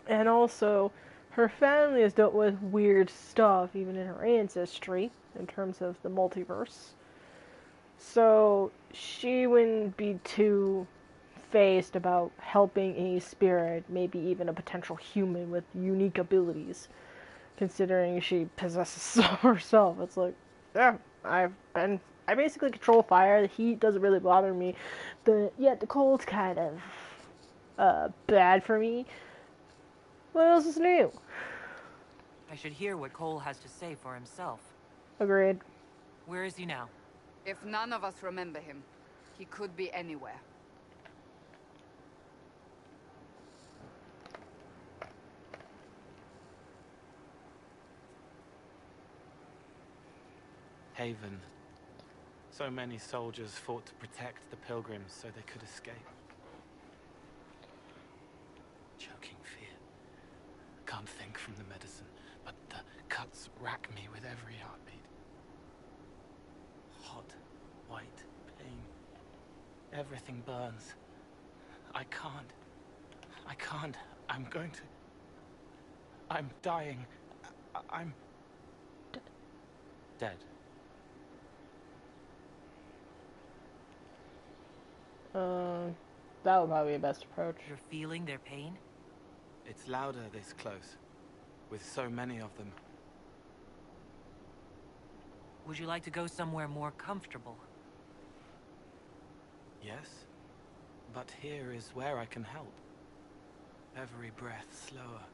And also, her family has dealt with weird stuff, even in her ancestry, in terms of the multiverse. So, she wouldn't be too phased about helping a spirit, maybe even a potential human with unique abilities, considering she possesses some herself. It's like, yeah, I basically control fire. The heat doesn't really bother me. The cold's kind of bad for me. What else is new? I should hear what Cole has to say for himself. Agreed. Where is he now? If none of us remember him, he could be anywhere. Haven. So many soldiers fought to protect the pilgrims so they could escape. Choking fear. Can't think from the medicine, but the cuts rack me with every heartbeat. Hot, white pain. Everything burns. I can't. I'm going to... I'm dying. I'm... dead. That would probably be the best approach. You're feeling their pain? It's louder this close, with so many of them. Would you like to go somewhere more comfortable? Yes, but here is where I can help. Every breath slower,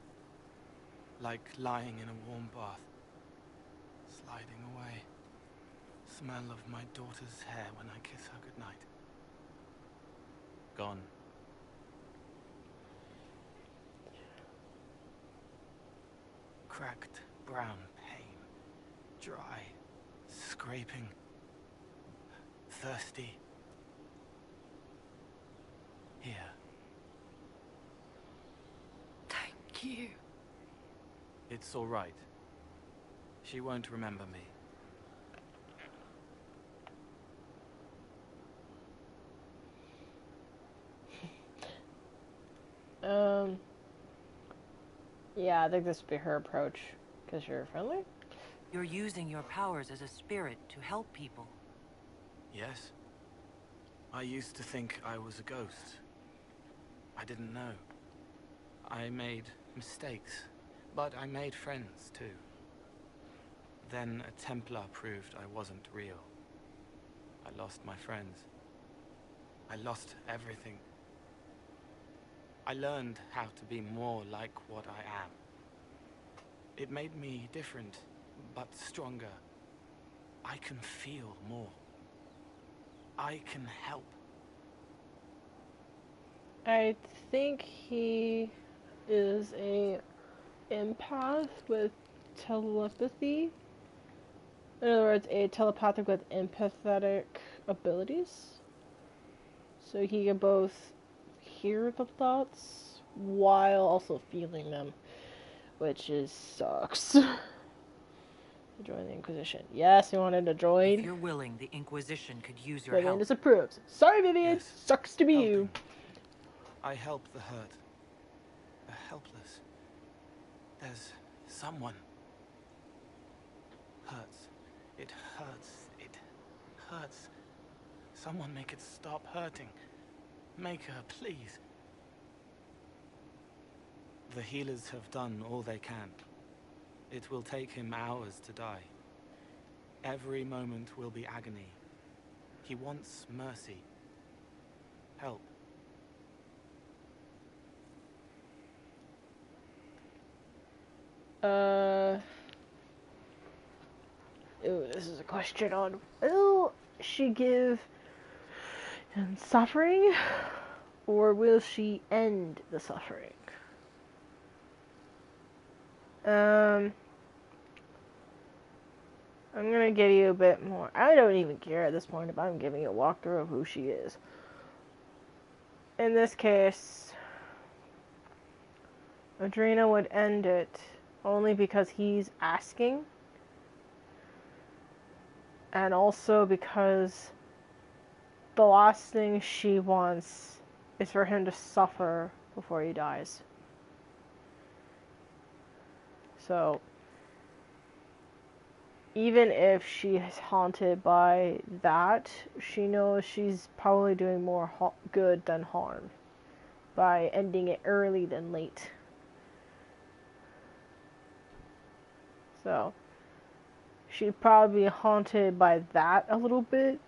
like lying in a warm bath, sliding away. Smell of my daughter's hair when I kiss her goodnight. Gone. Cracked brown pain, dry, scraping, thirsty. Here. Thank you. It's all right. She won't remember me. Um, yeah, I think this would be her approach, because you're friendly? You're using your powers as a spirit to help people. Yes. I used to think I was a ghost. I didn't know. I made mistakes, but I made friends too. Then a Templar proved I wasn't real. I lost my friends. I lost everything. I learned how to be more like what I am. It made me different, but stronger. I can feel more. I can help. I think he is a empath with telepathy. In other words, a telepathic with empathetic abilities. So he can both hear the thoughts while also feeling them, which sucks. Join the Inquisition. Yes, he wanted to join. If you're willing, the Inquisition could use your Vivian help. disapproves. Sorry, Vivian. Yes. Sucks to be you. I help the hurt. The helpless. There's someone. Hurts. It hurts. It hurts. Someone make it stop hurting. Make her, please. The healers have done all they can. It will take him hours to die. Every moment will be agony. He wants mercy. Help. Ooh, this is a question on, will she give him suffering, or will she end the suffering? I'm gonna give you a bit more. I don't even care at this point if I'm giving a walkthrough of who she is. In this case, Adrena would end it only because he's asking, and also because the last thing she wants is for him to suffer before he dies. So, even if she is haunted by that, she knows she's probably doing more good than harm by ending it early than late. So, she'd probably be haunted by that a little bit,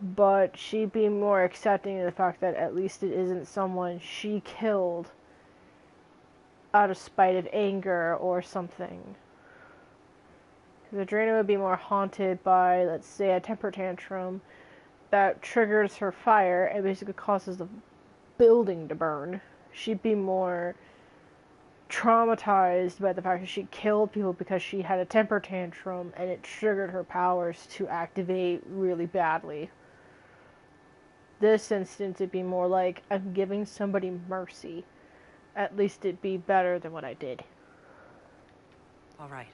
but she'd be more accepting of the fact that at least it isn't someone she killed out of spite of anger or something. Because Adrena would be more haunted by, let's say, a temper tantrum that triggers her fire and basically causes the building to burn. She'd be more traumatized by the fact that she killed people because she had a temper tantrum and it triggered her powers to activate really badly. This instance, it'd be more like, I'm giving somebody mercy. At least it'd be better than what I did. All right.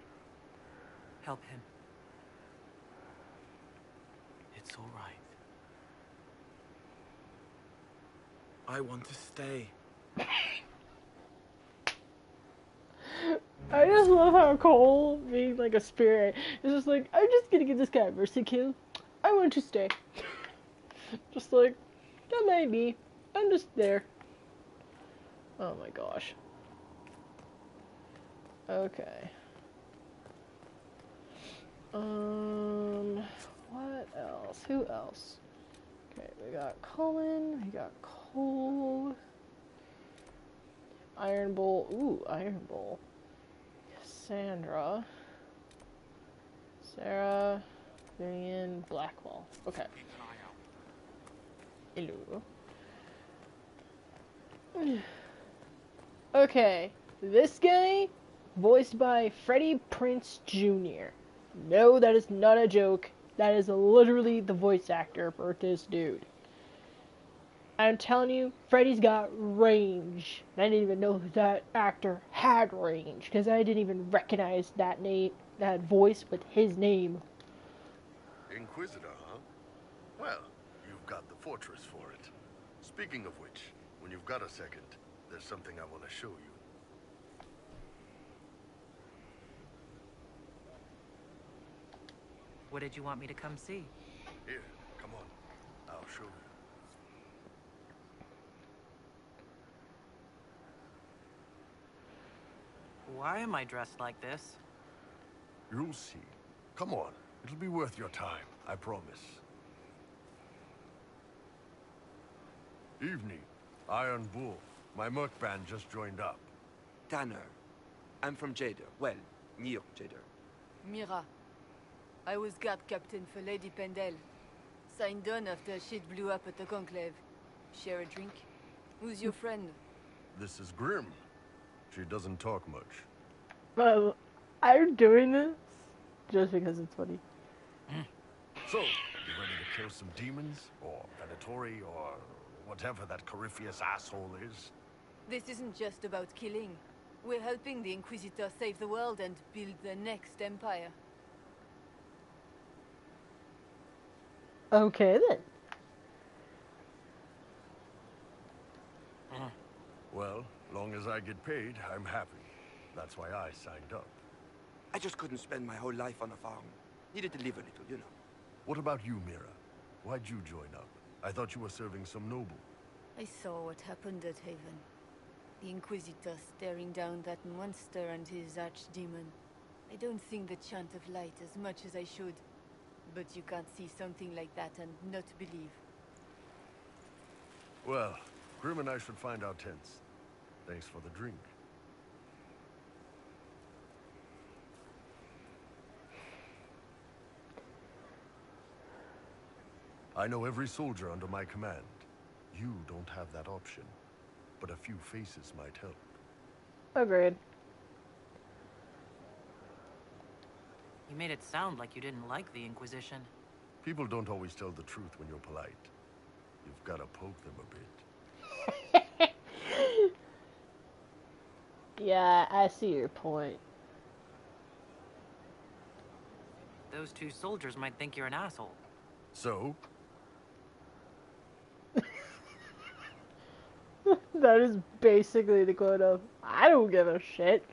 Help him. It's all right. I want to stay. I just love how Cole, being like a spirit, is just like, I'm just gonna give this guy a mercy kill. I want to stay. Just like, that might be. I'm just there. Oh my gosh. Okay. What else? Who else? Okay, we got Colin, we got Cole. Iron Bull. Ooh, Iron Bull. Sandra. Sarah. Vivian. Blackwall. Okay. Hello. Okay. This guy, voiced by Freddie Prinze Jr. No, that is not a joke. That is literally the voice actor for this dude. I'm telling you, Freddy's got range. I didn't even know that actor had range, because I didn't even recognize that name, that voice with his name. Inquisitor, huh? Well, you've got the fortress for it. Speaking of which, when you've got a second, There's something I want to show you. What did you want me to come see? Here, come on. I'll show you. Why am I dressed like this? You'll see. Come on. It'll be worth your time, I promise. Evening. Iron Bull. My merc band just joined up. Tanner. I'm from Jader. Well, near Jader. Mira. I was guard captain for Lady Pendel. Signed on after shit blew up at the Conclave. Share a drink? Who's your friend? This is Grim. She doesn't talk much. Well, I'm doing this just because it's funny. So, you ready to kill some demons? Or Venatori? Or whatever that Corypheus asshole is? This isn't just about killing. We're helping the Inquisitor save the world and build the next empire. Okay, then. Well, long as I get paid, I'm happy. That's why I signed up. I just couldn't spend my whole life on a farm. Needed to live a little, you know. What about you, Mira? Why'd you join up? I thought you were serving some noble. I saw what happened at Haven. The Inquisitor staring down that monster and his archdemon. I don't sing the chant of light as much as I should. But you can't see something like that and not believe. Well, Grim and I should find our tents. Thanks for the drink. I know every soldier under my command. You don't have that option. But a few faces might help. Agreed. You made it sound like you didn't like the Inquisition. People don't always tell the truth when you're polite. You've got to poke them a bit. Yeah, I see your point. Those two soldiers might think you're an asshole. So? That is basically the quote of, I don't give a shit.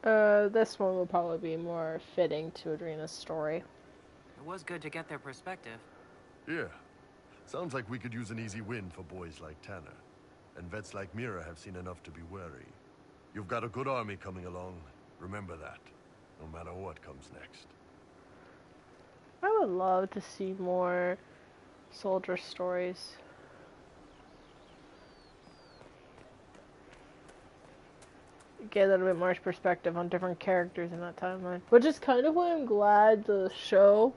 This one will probably be more fitting to Adrena's story. It was good to get their perspective. Yeah. Sounds like we could use an easy win for boys like Tanner. And vets like Mira have seen enough to be wary. You've got a good army coming along. Remember that. No matter what comes next. I would love to see more soldier stories. Get a little bit more perspective on different characters in that timeline. Which is kind of why I'm glad the show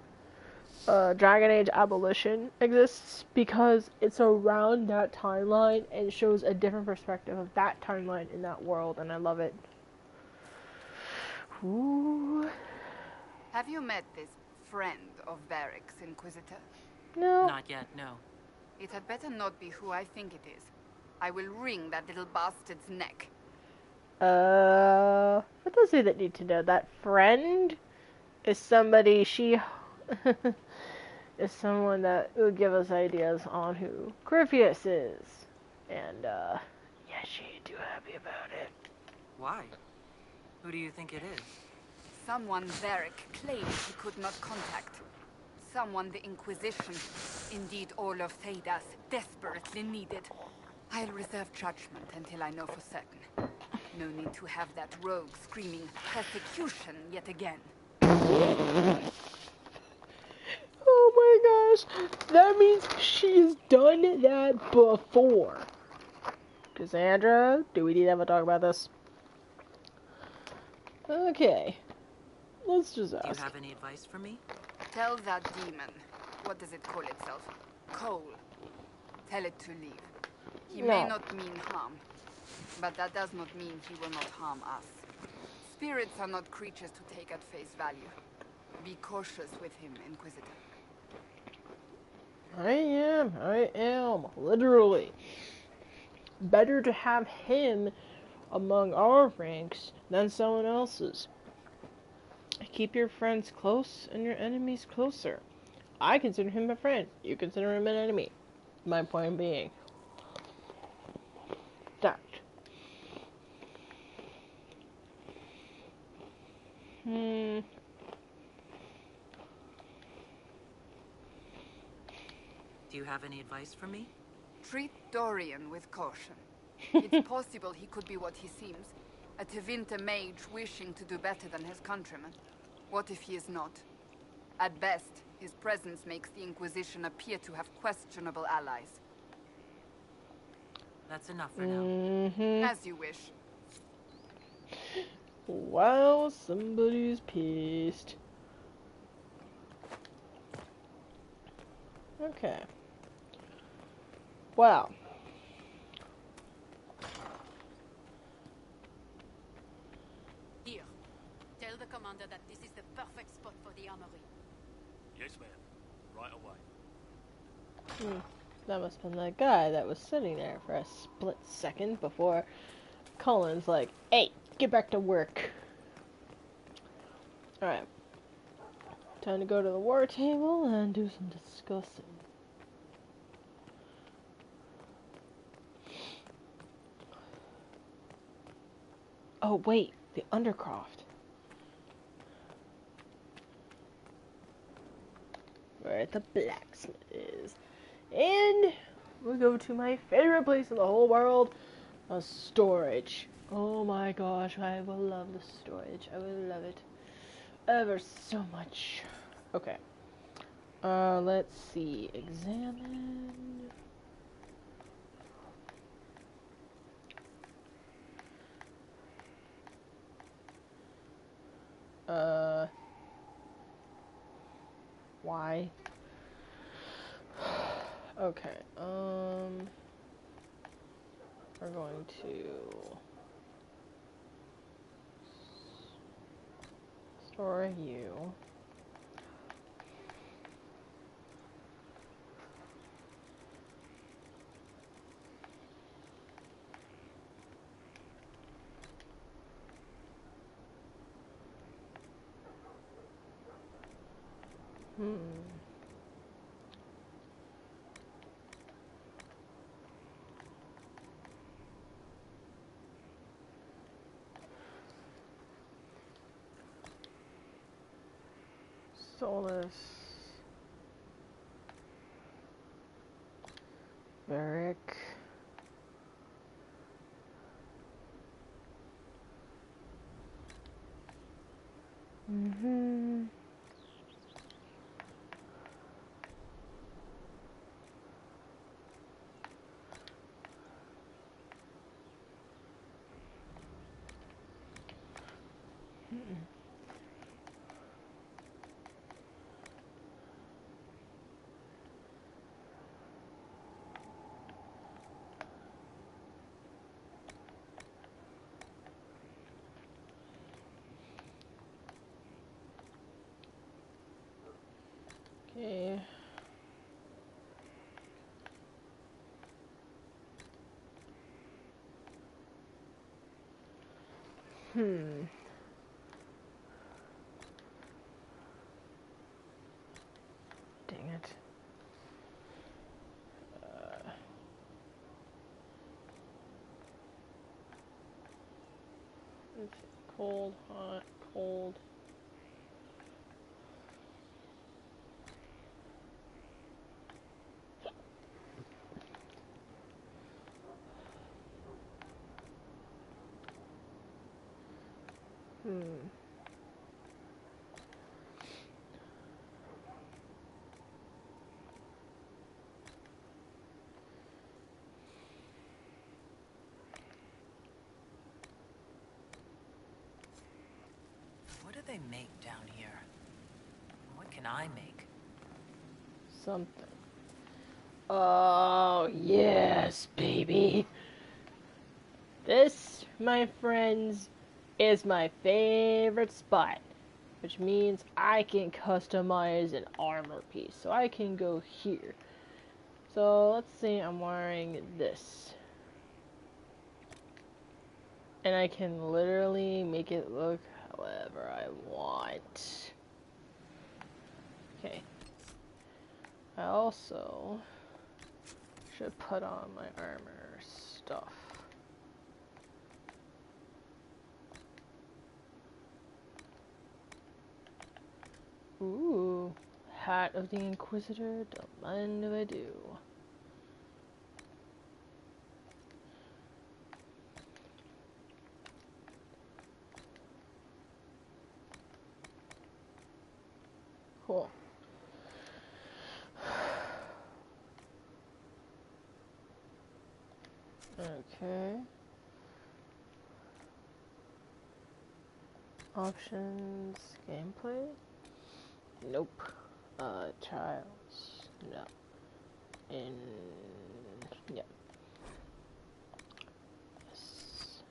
Dragon Age Abolition exists, because it's around that timeline and shows a different perspective of that timeline in that world, and I love it. Ooh. Have you met this friend of Varric's, Inquisitor? No. Not yet, no. It had better not be who I think it is. I will wring that little bastard's neck. What does he that need to know? That friend is somebody is someone that will give us ideas on who Corypheus is. And, yeah, she ain't too happy about it. Why? Who do you think it is? Someone Varric claimed he could not contact. Someone the Inquisition, indeed all of Thedas, desperately needed. I'll reserve judgment until I know for certain. No need to have that rogue screaming persecution yet again. Oh my gosh, that means she's done that before. Cassandra, do we need to have a talk about this? Okay, let's just ask. Do you have any advice for me? Tell that demon, what does it call itself? Cole. Tell it to leave. He may not mean harm, but that does not mean he will not harm us. Spirits are not creatures to take at face value. Be cautious with him, Inquisitor. I am, literally. Better to have him among our ranks than someone else's. Keep your friends close and your enemies closer. I consider him a friend. You consider him an enemy. My point being that. Hmm. Do you have any advice for me? Treat Dorian with caution. It's possible he could be what he seems. A Tevinter mage wishing to do better than his countrymen. What if he is not? At best, his presence makes the Inquisition appear to have questionable allies. That's enough for now. As you wish. Wow, somebody's pissed. Okay. Wow. Here, tell the commander that this is the perfect spot for the armory. Yes, ma'am. Right away. That must have been that guy that was sitting there for a split second before Colin's like, hey, get back to work. Alright. Time to go to the war table and do some discussing. Oh, wait, the Undercroft. Where the blacksmith is. And we go to my favorite place in the whole world, a storage. Oh my gosh, I will love the storage. I will love it ever so much. Okay. Let's see. Examine. Why? Okay, we're going to store you. Solas. Barrick. Okay. Dang it. Let's see. Cold, hot, cold. What do they make down here? What can I make? Something. Oh, yes, baby. This, my friends, is my favorite spot, which means I can customize an armor piece. So I can go here. So let's see, I'm wearing this. And I can literally make it look however I want. Okay. I also Should put on my armor stuff. Ooh, hat of the Inquisitor, don't mind if I do. Cool. Okay. Options, gameplay? Nope. Trials? No. Yeah. Yes.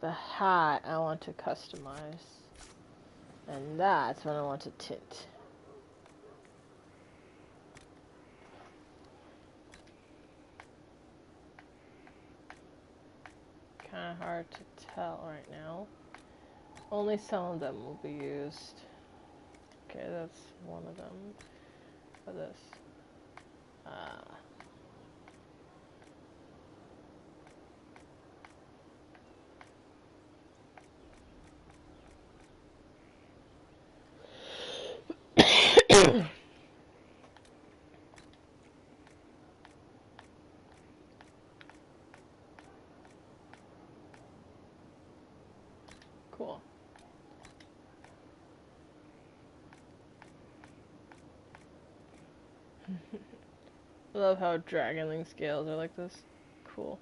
The hat I want to customize. And that's when I want to tint. Kind of hard to tell right now. Only some of them will be used. Okay, that's one of them. For this. Cool. I love how Dragonling scales are like this. Cool.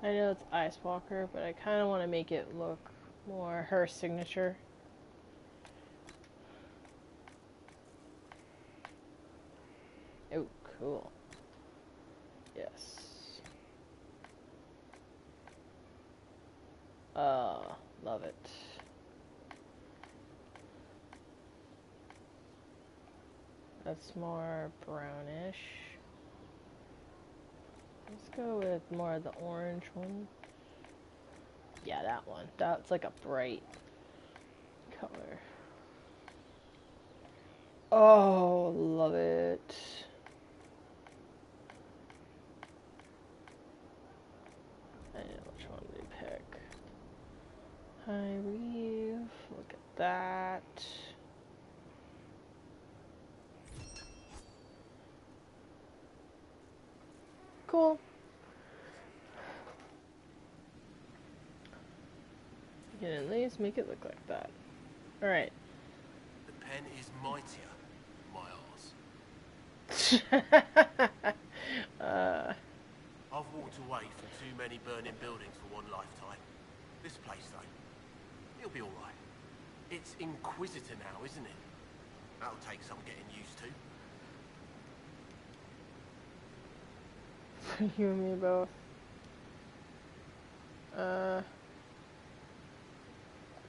I know it's Ice Walker, but I kind of want to make it look more her signature. Oh, cool. Yes. Love it. That's more brownish. Let's go with more of the orange one. Yeah, that one. That's like a bright color. Oh, love it. I know which one we pick. High Reef. Look at that. Cool. You can at least make it look like that. Alright. The pen is mightier, my arse. I've walked away from too many burning buildings for one lifetime. This place, though, it'll be alright. It's Inquisitor now, isn't it? That'll take some getting used to. You and me both.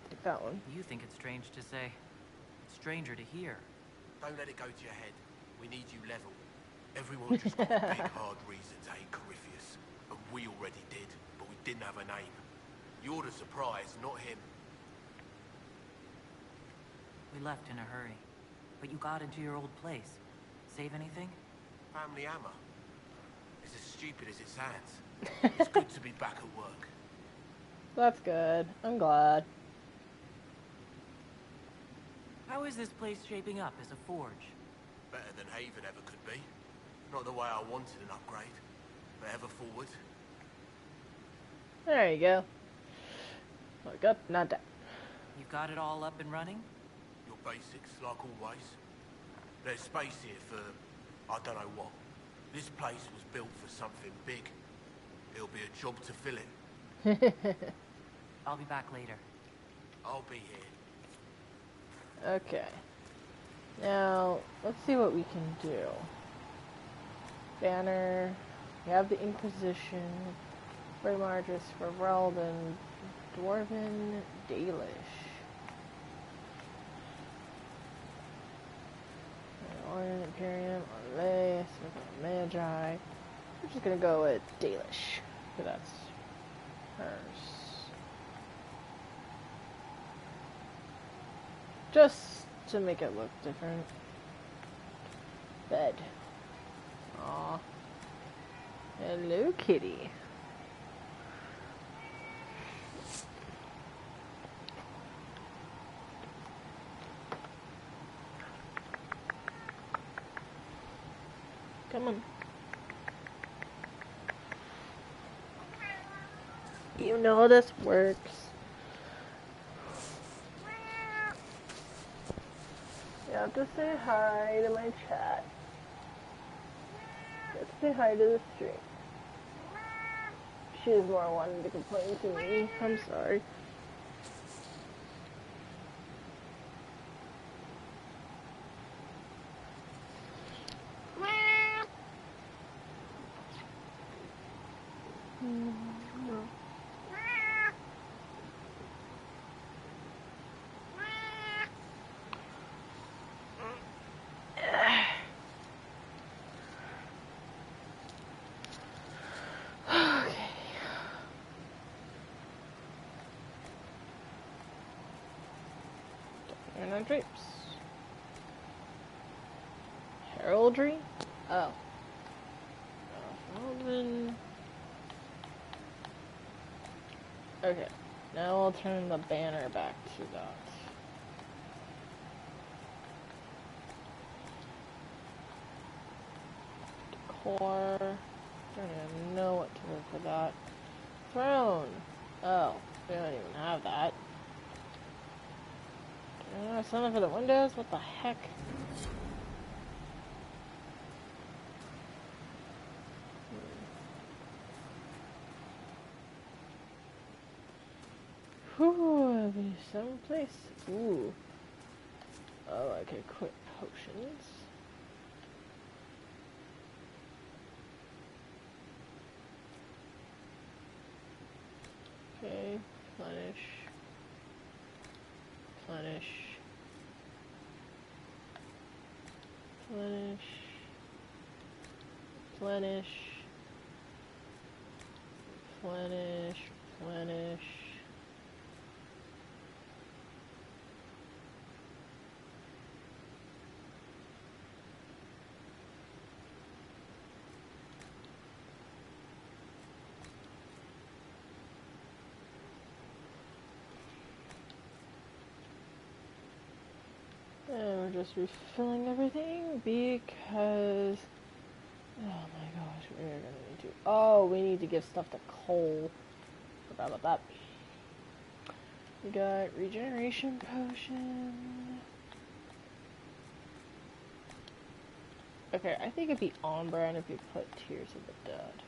Take that one. You think it's strange to say. It's stranger to hear. Don't let it go to your head. We need you level. Everyone just got a big hard reason to hate Corypheus. And we already did, but we didn't have a name. You're the surprise, not him. We left in a hurry. But you got into your old place. Save anything? Family hammer. It's as stupid as it sounds. It's good to be back at work. That's good. I'm glad. How is this place shaping up as a forge? Better than Haven ever could be. Not the way I wanted an upgrade, but ever forward. There you go. Look up, not down. You've got it all up and running? Your basics, like always. There's space here for, I don't know what. This place was built for something big. It'll be a job to fill it. I'll be back later. I'll be here. Okay. Now, let's see what we can do. Banner. We have the Inquisition. Grey Margus for Relden. Dwarven Dalish. Orient Imperium. Orlais. Magi. We're just gonna go with Dalish. Because that's hers. Just to make it look different. Bed. Aw. Hello, kitty. Come on. You know this works. You have to say hi to my chat. Let's say hi to the stream. She's more wanting to complain to me. I'm sorry. And our drapes. Heraldry? Oh. Elven. Okay. Now I'll turn the banner back to that. Decor. Don't even know what to do for that. Throne. Oh, we don't even have that. Something for the windows? What the heck? Whew, be someplace. Ooh. Oh, I can equip potions. Okay, replenish. Replenish. Replenish. Replenish. Replenish. Replenish. And we're just refilling everything because, oh my gosh, we're gonna need to, oh, we need to give stuff to Cole. Forgot about that. We got regeneration potion. Okay, I think it'd be on brand if you put Tears of the Dead.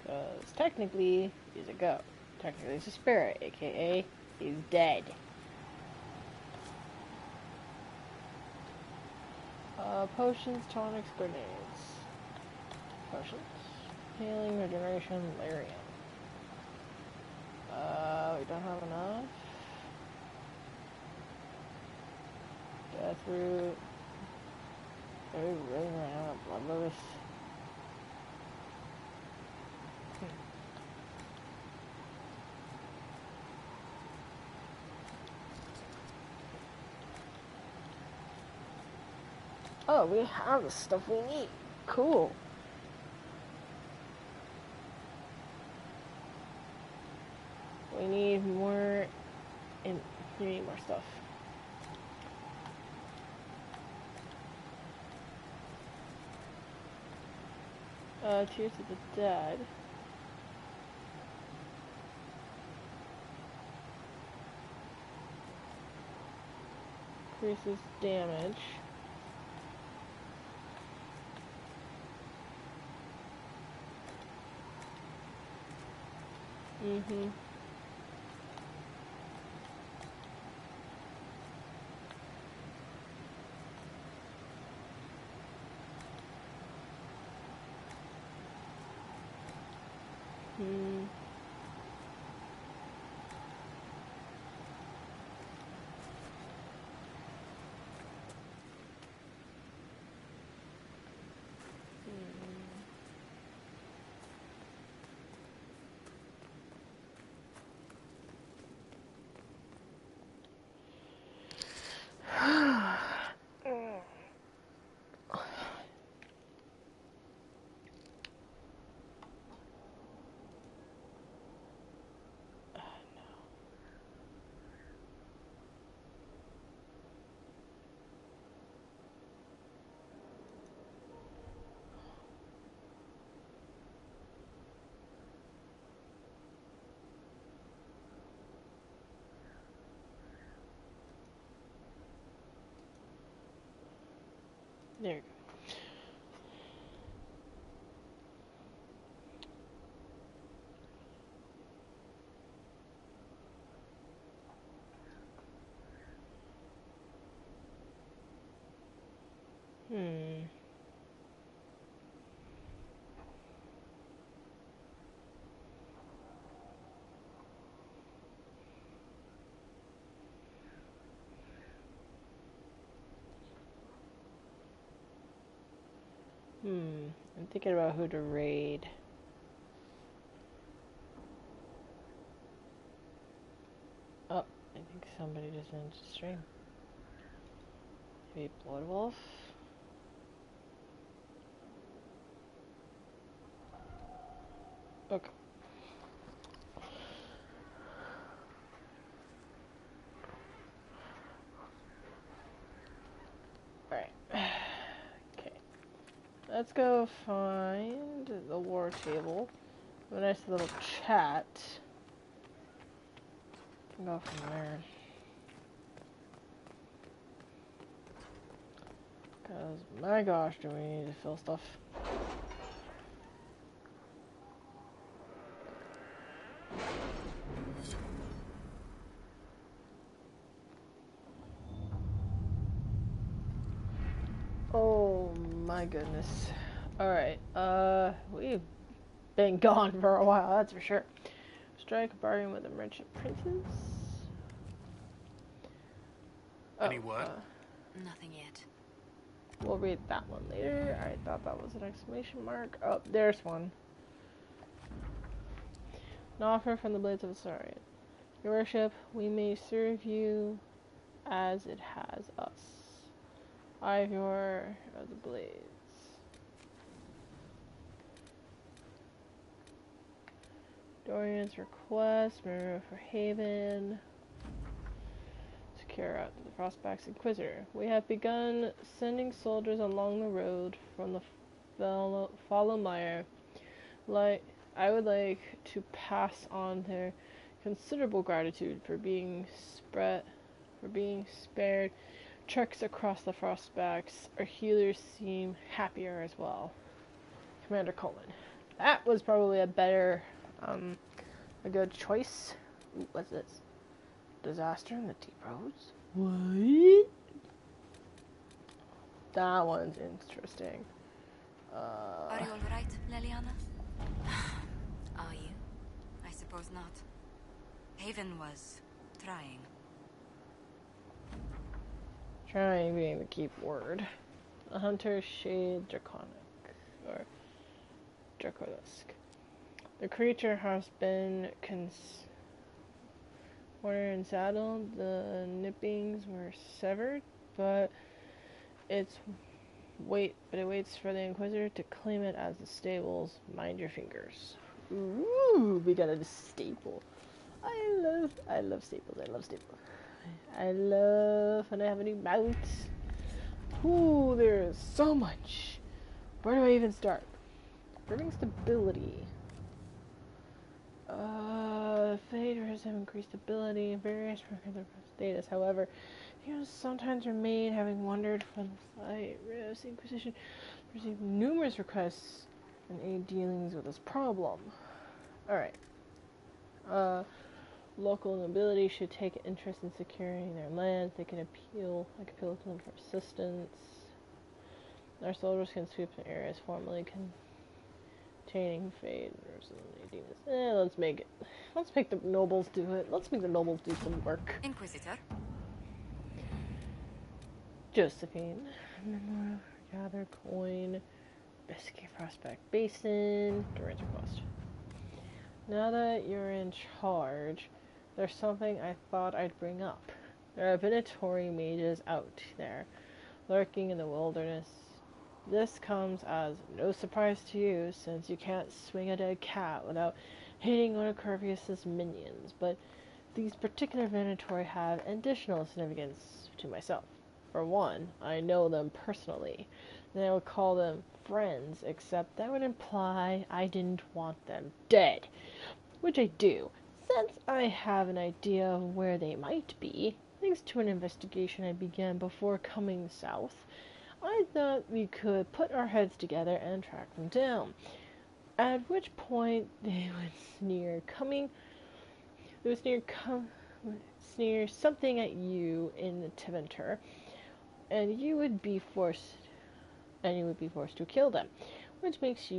Because technically, he's a goat. Technically, he's a spirit, aka he's dead. Potions, tonics, grenades. Potions. Healing, regeneration, lyrium. We don't have enough. Death root. Do we really run out of blood lotus? Oh, we have the stuff we need. Cool. We need more, and we need more stuff. Tears of the Dead. Increases damage. Mm-hmm. Hmm. There you go. Hmm. I'm thinking about who to raid. Oh, I think somebody just ended the stream. Maybe Bloodwolf? Okay. Alright. Okay. Let's go find the war table. A nice little chat. Go from there. Because, my gosh, do we need to fill stuff. Oh my goodness. Alright, we've been gone for a while, that's for sure. Strike a bargain with the merchant princess. Any word? Nothing yet. We'll read that one later. I thought that was an exclamation mark. Oh, there's one. An offer from the Blades of Asarian. Your worship, we may serve you as it has us. Ivor of the Blades. Dorian's request, Mirror for Haven. Secure out the Frostback's Inquisitor. We have begun sending soldiers along the road from the Followmire. I would like to pass on their considerable gratitude for being spared treks across the Frostbacks. Our healers seem happier as well. Commander Coleman. That was probably a better, a good choice. Ooh, what's this? Disaster in the Deep Roads? What? That one's interesting. Are you alright, Leliana? Are you? I suppose not. Haven was trying. Trying being the key word. A hunter shade draconic. Or Dracolisk. The creature has been cornered and saddled. The nippings were severed, but it waits for the Inquisitor to claim it as the stables. Mind your fingers. Ooh, we got a staple. I love staples. I love staples. I love when I have a new mount. Ooh, there's so much. Where do I even start? Improving stability. Faders have increased ability. Various status. However, You sometimes remain, having wandered from the site. Rios Inquisition received numerous requests and aid dealings with this problem. Alright. Local nobility should take interest in securing their lands. They can appeal to them for assistance. Our soldiers can sweep in areas formerly containing fade demons. Let's make the nobles do it. Let's make the nobles do some work. Inquisitor. Josephine. Memorial, gather coin. Investigate Prospect Basin. Durance request. Now that you're in charge, there's something I thought I'd bring up. There are Venatori mages out there, lurking in the wilderness. This comes as no surprise to you, since you can't swing a dead cat without hitting one of Curvius's minions, but these particular Venatori have additional significance to myself. For one, I know them personally, and I would call them friends, except that would imply I didn't want them dead, which I do. Since I have an idea of where they might be, thanks to an investigation I began before coming south, I thought we could put our heads together and track them down. At which point they would sneer something at you in the Teventer, and you would be forced to kill them, which makes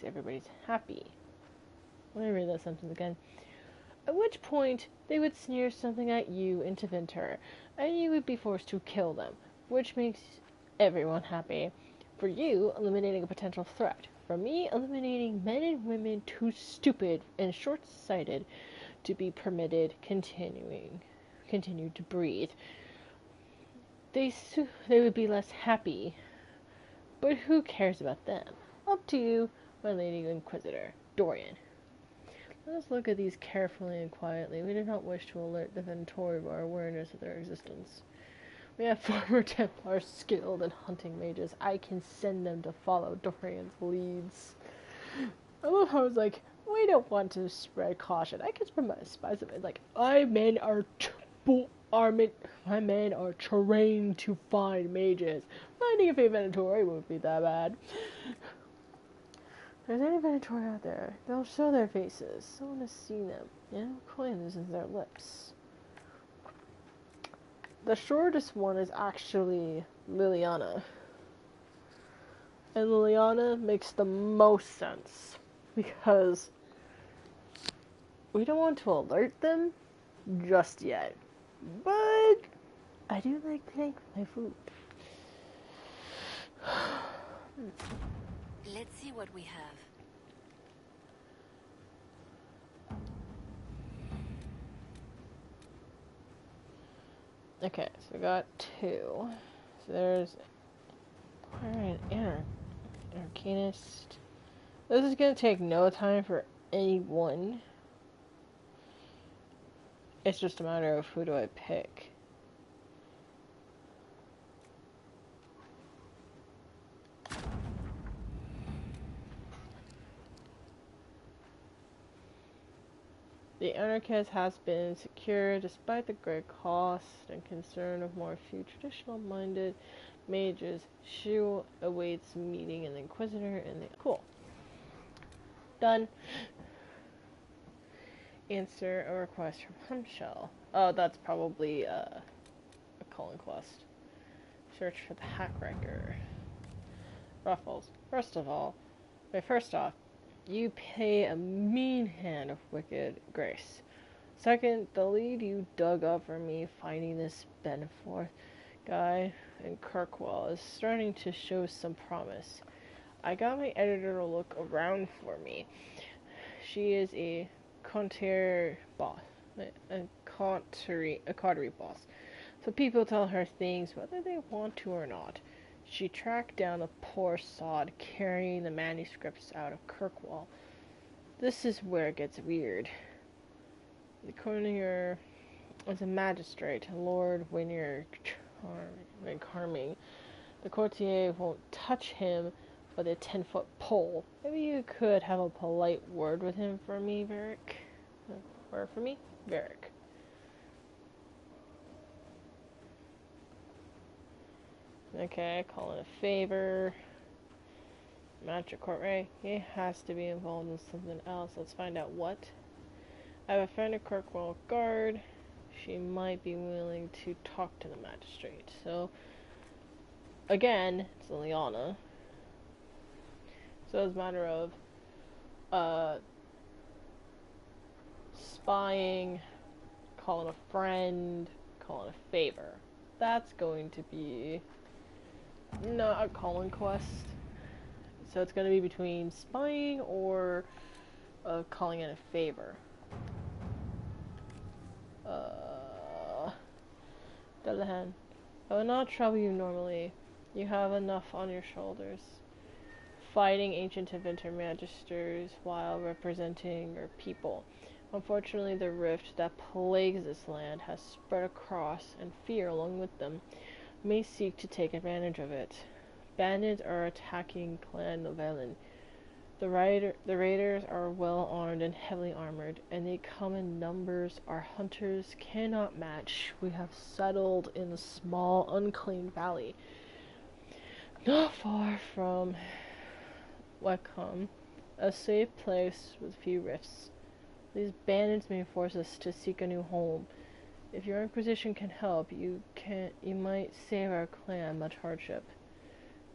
everybody happy. Let me read that sentence again. At which point they would sneer something at you in Teventer, and you would be forced to kill them, which makes everyone happy. For you, eliminating a potential threat. For me, eliminating men and women too stupid and short-sighted to be permitted continue to breathe. They would be less happy, but who cares about them? Up to you, my Lady Inquisitor. Dorian. Let us look at these carefully and quietly. We do not wish to alert the Venatori of our awareness of their existence. We have former Templars skilled in hunting mages. I can send them to follow Dorian's leads. I love how it's like, we don't want to spread caution. I can spread my spies of it. Like, my men are trained to find mages. Finding a Venatori won't be that bad. If there's any Venatori out there, they'll show their faces. I want to see them. Coin loses their lips. The shortest one is actually Liliana. And Liliana makes the most sense, because we don't want to alert them just yet. But I do like playing with my food. Let's see what we have. Okay, so we got 2. So there's an Arcanist. This is gonna take no time for anyone. It's just a matter of who do I pick. The Anarchist has been secured despite the great cost and concern of more few traditional-minded mages. She awaits meeting an Inquisitor in the... Cool. Done. Answer a request from Humshell. Oh, that's probably a calling quest. Search for the Hackwrecker. Ruffles. First off, you pay a mean hand of wicked grace. Second, the lead you dug up for me finding this Beneforth guy in Kirkwall is starting to show some promise. I got my editor to look around for me. She is a coterie boss. So people tell her things whether they want to or not. She tracked down a poor sod carrying the manuscripts out of Kirkwall. This is where it gets weird. The courtier is a magistrate, Lord Wynier Carming. The courtier won't touch him with a 10-foot pole. Maybe you could have a polite word with him for me, Varric. Word for me? Varric. Okay, call in a favor. Magic court, right? He has to be involved in something else. Let's find out what. I have a friend at Kirkwall Guard. She might be willing to talk to the magistrate. So, again, it's Liliana. So it's a matter of spying, calling a friend, calling a favor. That's going to be not a calling quest. So it's going to be between spying or calling in a favor. Delahan, I will not trouble you normally. You have enough on your shoulders. Fighting ancient Inventor Magisters while representing your people. Unfortunately, the rift that plagues this land has spread across, and fear, along with them, may seek to take advantage of it. Bandits are attacking Clan Novelin. The raiders are well armed and heavily armored, and they come in numbers our hunters cannot match. We have settled in a small, unclaimed valley, not far from Weckham, a safe place with few rifts. These bandits may force us to seek a new home. If your Inquisition can help, you might save our clan much hardship.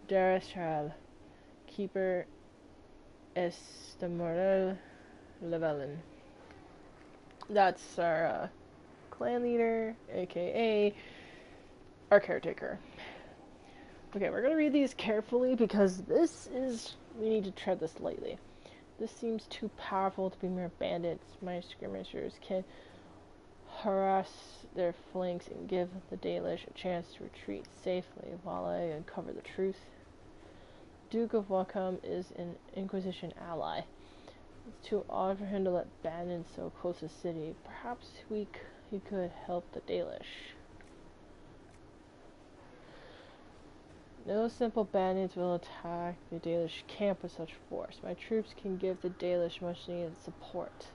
Darastral, Keeper Estamorel Llewellyn. That's our clan leader, aka our caretaker. Okay, we're gonna read these carefully because we need to tread this lightly. This seems too powerful to be mere bandits. My skirmishers can harass their flanks and give the Dalish a chance to retreat safely while I uncover the truth. Duke of Wacom is an Inquisition ally. It's too odd for him to let bandits so close to the city. Perhaps he could help the Dalish. No simple bandits will attack the Dalish camp with such force. My troops can give the Dalish much needed support.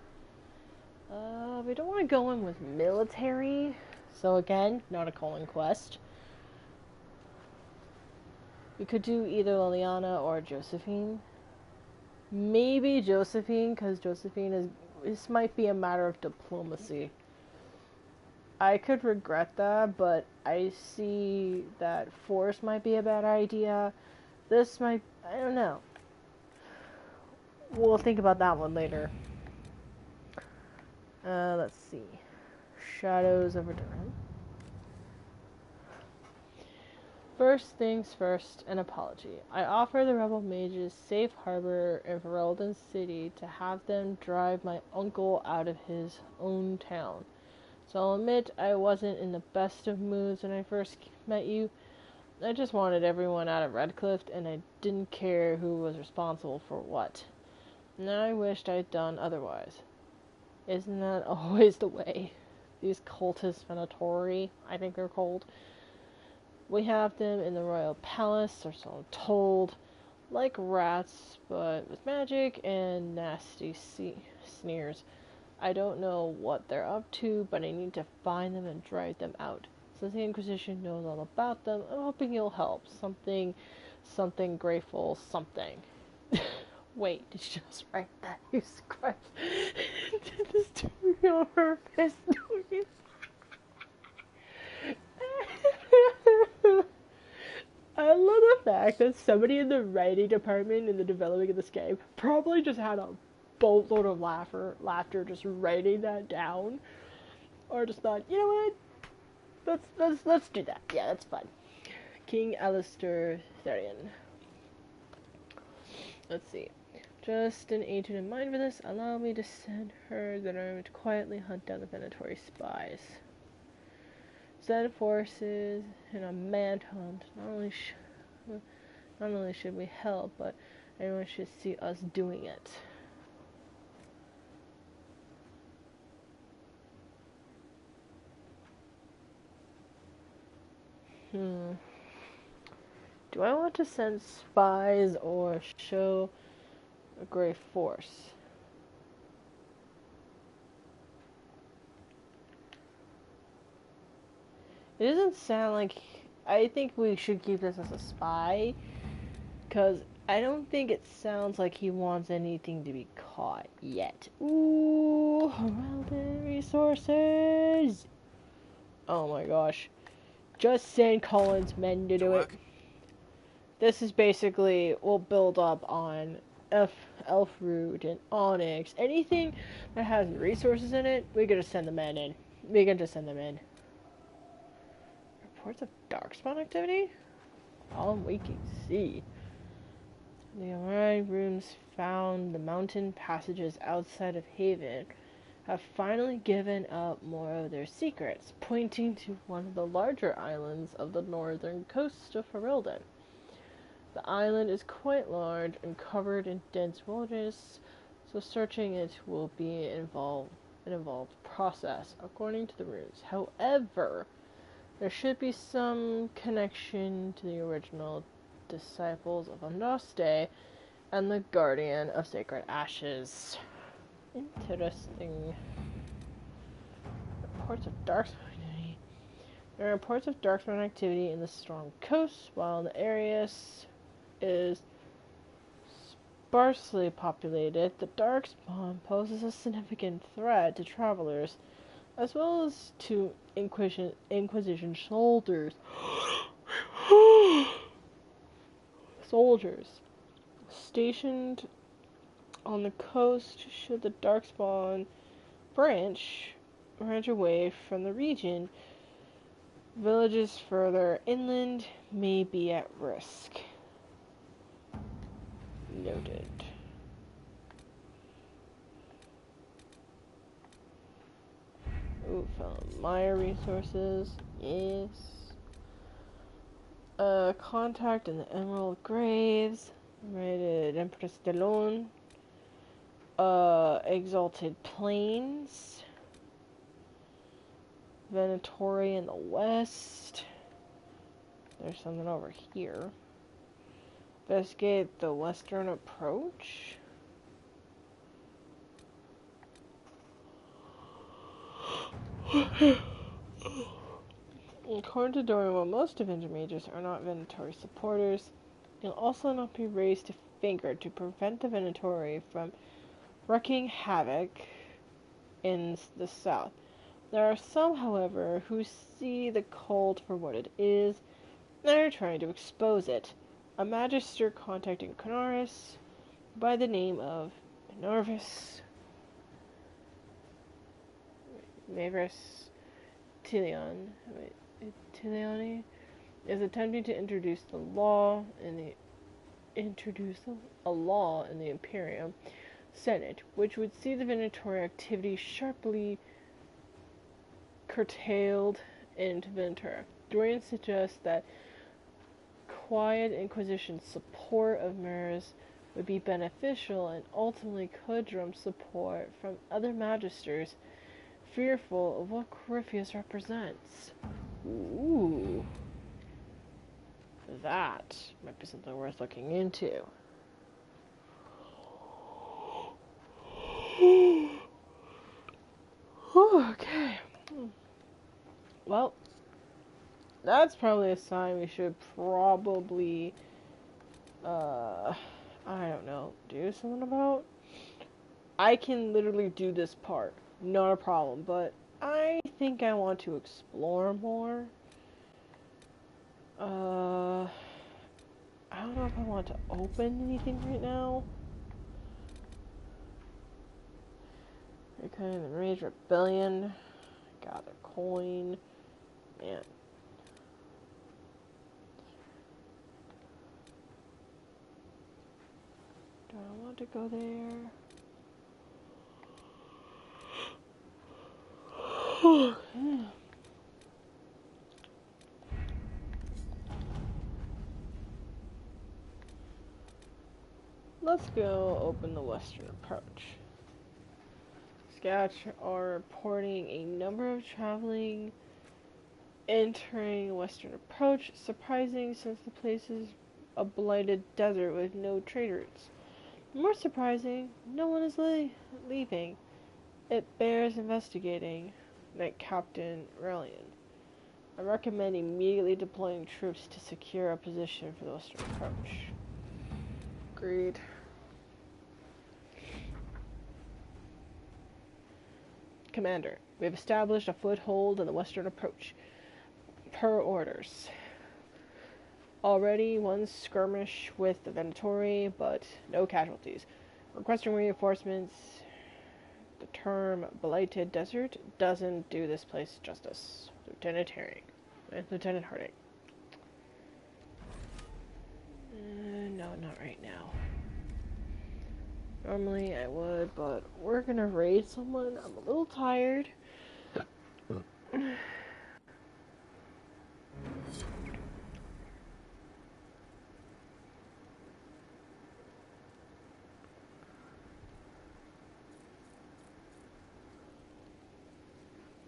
We don't want to go in with military. So again, not a calling quest. We could do either Liliana or Josephine. Maybe Josephine, because this might be a matter of diplomacy. I could regret that, but I see that force might be a bad idea. I don't know. We'll think about that one later. Let's see. Shadows of Return. First things first, an apology. I offer the rebel mages safe harbor in Ferelden City to have them drive my uncle out of his own town. So I'll admit I wasn't in the best of moods when I first met you. I just wanted everyone out of Redcliffe, and I didn't care who was responsible for what. Now I wished I'd done otherwise. Isn't that always the way? These cultist Venatori, I think they're called. We have them in the royal palace, or so I'm told. Like rats, but with magic and nasty sneers. I don't know what they're up to, but I need to find them and drive them out. Since the Inquisition knows all about them, I'm hoping you'll help. Something grateful, something. Wait, did you just write that? Jesus Christ. Did this to me on purpose? I love the fact that somebody in the writing department in the developing of this game probably just had a boatload of laughter just writing that down, or just thought, you know what, let's do that. Yeah, that's fun. King Alistair Therian. Let's see. Just an agent in mind for this. Allow me to send her that I would quietly hunt down the Venatori spies. Send forces in a manhunt. Not only should we help, but everyone should see us doing it. Do I want to send spies or show a great force? It doesn't sound like I think we should keep this as a spy, because I don't think it sounds like he wants anything to be caught yet. Ooh, Heralded resources! Oh my gosh. Just send Collins men to do it. This is basically, we'll build up on elf root and onyx. Anything that has resources in it, we're gonna send the men in. We can just send them in. Reports of darkspawn activity? All we can see. The Orion rooms found the mountain passages outside of Haven have finally given up more of their secrets, pointing to one of the larger islands of the northern coast of Ferelden. The island is quite large and covered in dense wilderness, so searching it will be an involved process, according to the runes. However, there should be some connection to the original disciples of Andraste and the Guardian of Sacred Ashes. Interesting. Reports of darkspawn activity. There are reports of darkspawn activity in the Storm Coast, while the area is sparsely populated. The darkspawn poses a significant threat to travelers, as well as to Inquisition soldiers. Soldiers stationed on the coast. Should the darkspawn branch away from the region, villages further inland may be at risk. Noted. Ooh, found Maya resources. Yes. Contact in the Emerald Graves. Rated Empress Delon. Exalted Plains. Venatori in the west. There's something over here. Investigate the western approach. According to Dorian, while most Avenger mages are not Venatori supporters, they'll also not be raised a finger to prevent the Venatori from wreaking havoc in the south. There are some, however, who see the cult for what it is and are trying to expose it. A magister contacting Canaris by the name of Mavis Tiliani is attempting to introduce a law in the Imperium Senate, which would see the Venatori activity sharply curtailed into Ventura. Dorian suggests that quiet Inquisition support of Mirrors would be beneficial and ultimately could drum support from other magisters fearful of what Corypheus represents. Ooh. That might be something worth looking into. Okay. Well, that's probably a sign we should probably, I don't know, do something about. I can literally do this part, not a problem, but I think I want to explore more. I don't know if I want to open anything right now. Okay, the Rage Rebellion. Got a coin. Man. Do I want to go there? Let's go open the western approach. Scouts are reporting a number of traveling entering western approach. Surprising since the place is a blighted desert with no trade routes. More surprising, no one is leaving. It bears investigating. Night Captain Relian. I recommend immediately deploying troops to secure a position for the western approach. Agreed. Commander, we have established a foothold in the western approach. Per orders. Already one skirmish with the Venatori, but no casualties. Requesting reinforcements. The term blighted desert doesn't do this place justice. Lieutenant Harding. No, not right now. Normally I would, but we're gonna raid someone. I'm a little tired.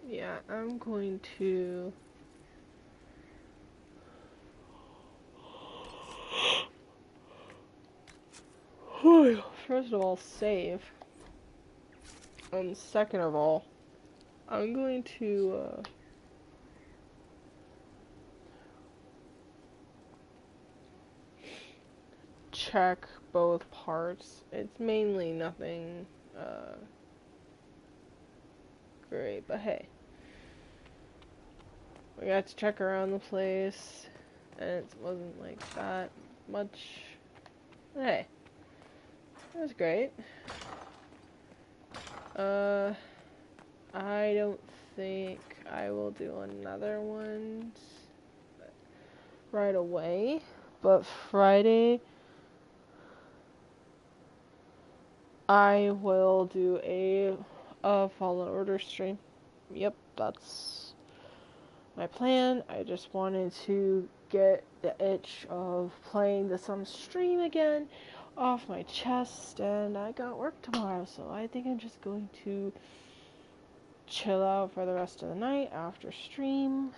Yeah, I'm going to... First of all, save. And second of all, I'm going to, check both parts. It's mainly nothing, great, but hey. We got to check around the place, and it wasn't like that much. Hey. That was great. I don't think I will do another one right away, but Friday I will do a Fallen Order stream. Yep, that's my plan. I just wanted to get the itch of playing some stream again off my chest, and I got work tomorrow, so I think I'm just going to chill out for the rest of the night after stream.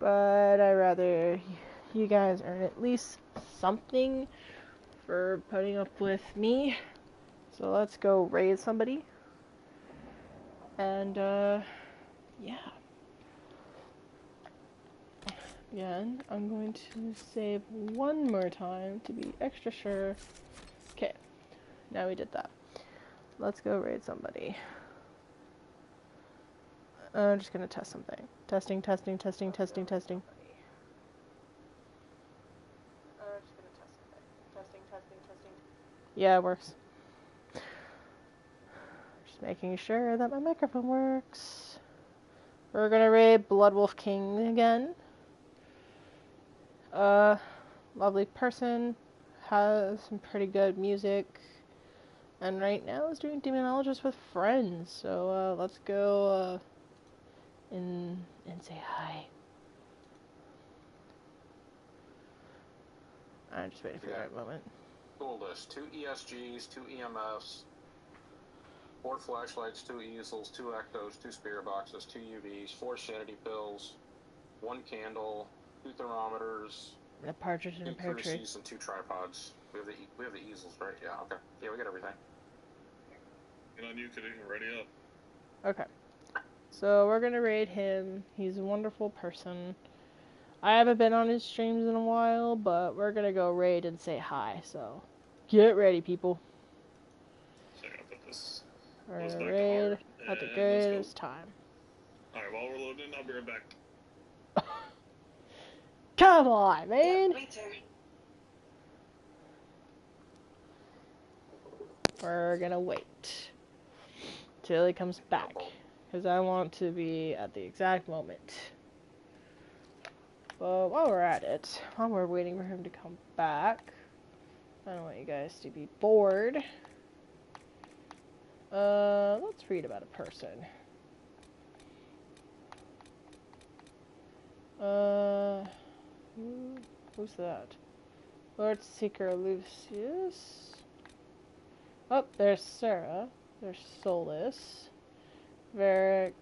But I'd rather you guys earn at least something for putting up with me. So let's go raid somebody. And, yeah. Again, I'm going to save one more time to be extra sure. Okay, now we did that. Let's go raid somebody. I'm just gonna test something. Testing. I'm just gonna test something. Testing. Yeah, it works. Just making sure that my microphone works. We're gonna raid Bloodwolf King again. Lovely person, has some pretty good music, and right now is doing Demonologist with friends, so let's go and say hi. I'm just waiting for the right moment. Tool list: 2 ESGs, 2 EMFs, 4 flashlights, 2 easels, 2 ectos, 2 spirit boxes, 2 UVs, 4 sanity pills, 1 candle, 2 thermometers, a partridge and a pear tree, 2 cruces, and 2 tripods. We have the easels, right? Yeah, okay. Yeah, we got everything. Get on you, Kitty. Ready up. Okay. So we're gonna raid him. He's a wonderful person. I haven't been on his streams in a while, but we're gonna go raid and say hi, so get ready, people. So I gotta put this. We're gonna raid at the greatest time. Alright, while we're loading, I'll be right back. Come on, man! We're gonna wait till he comes back, because I want to be at the exact moment. But while we're at it, while we're waiting for him to come back, I don't want you guys to be bored. Let's read about a person. Who's that? Lord Seeker Lucius. Oh, there's Sarah. There's Solas. Varric.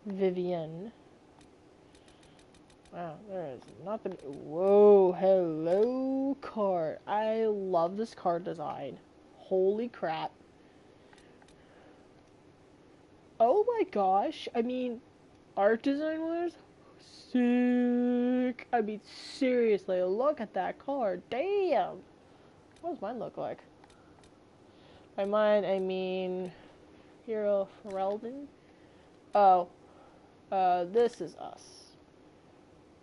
Vivian. Wow, there has not been... Whoa, hello card. I love this card design. Holy crap. Oh my gosh, I mean, art design was sick. I mean, seriously, look at that car. Damn. What does mine look like? By mine, I mean Hero Ferelden. Oh, this is us.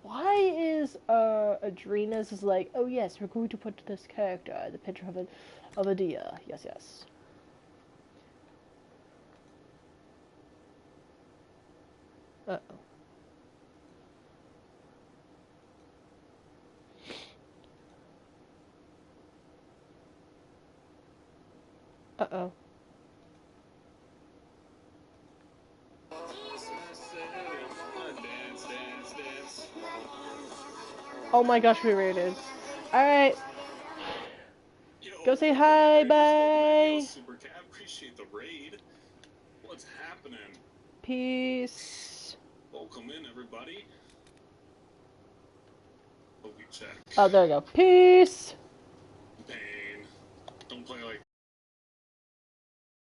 Why is Adrena's is like, oh yes, we're going to put this character, the picture of a deer. Yes, yes. Uh-oh. Uh-oh. Oh my gosh, we raided. Alright. Go say hi, bye. Super Cat, appreciate the raid. What's happening? Peace. Welcome in, everybody. Hope you check. Oh, there we go. Peace.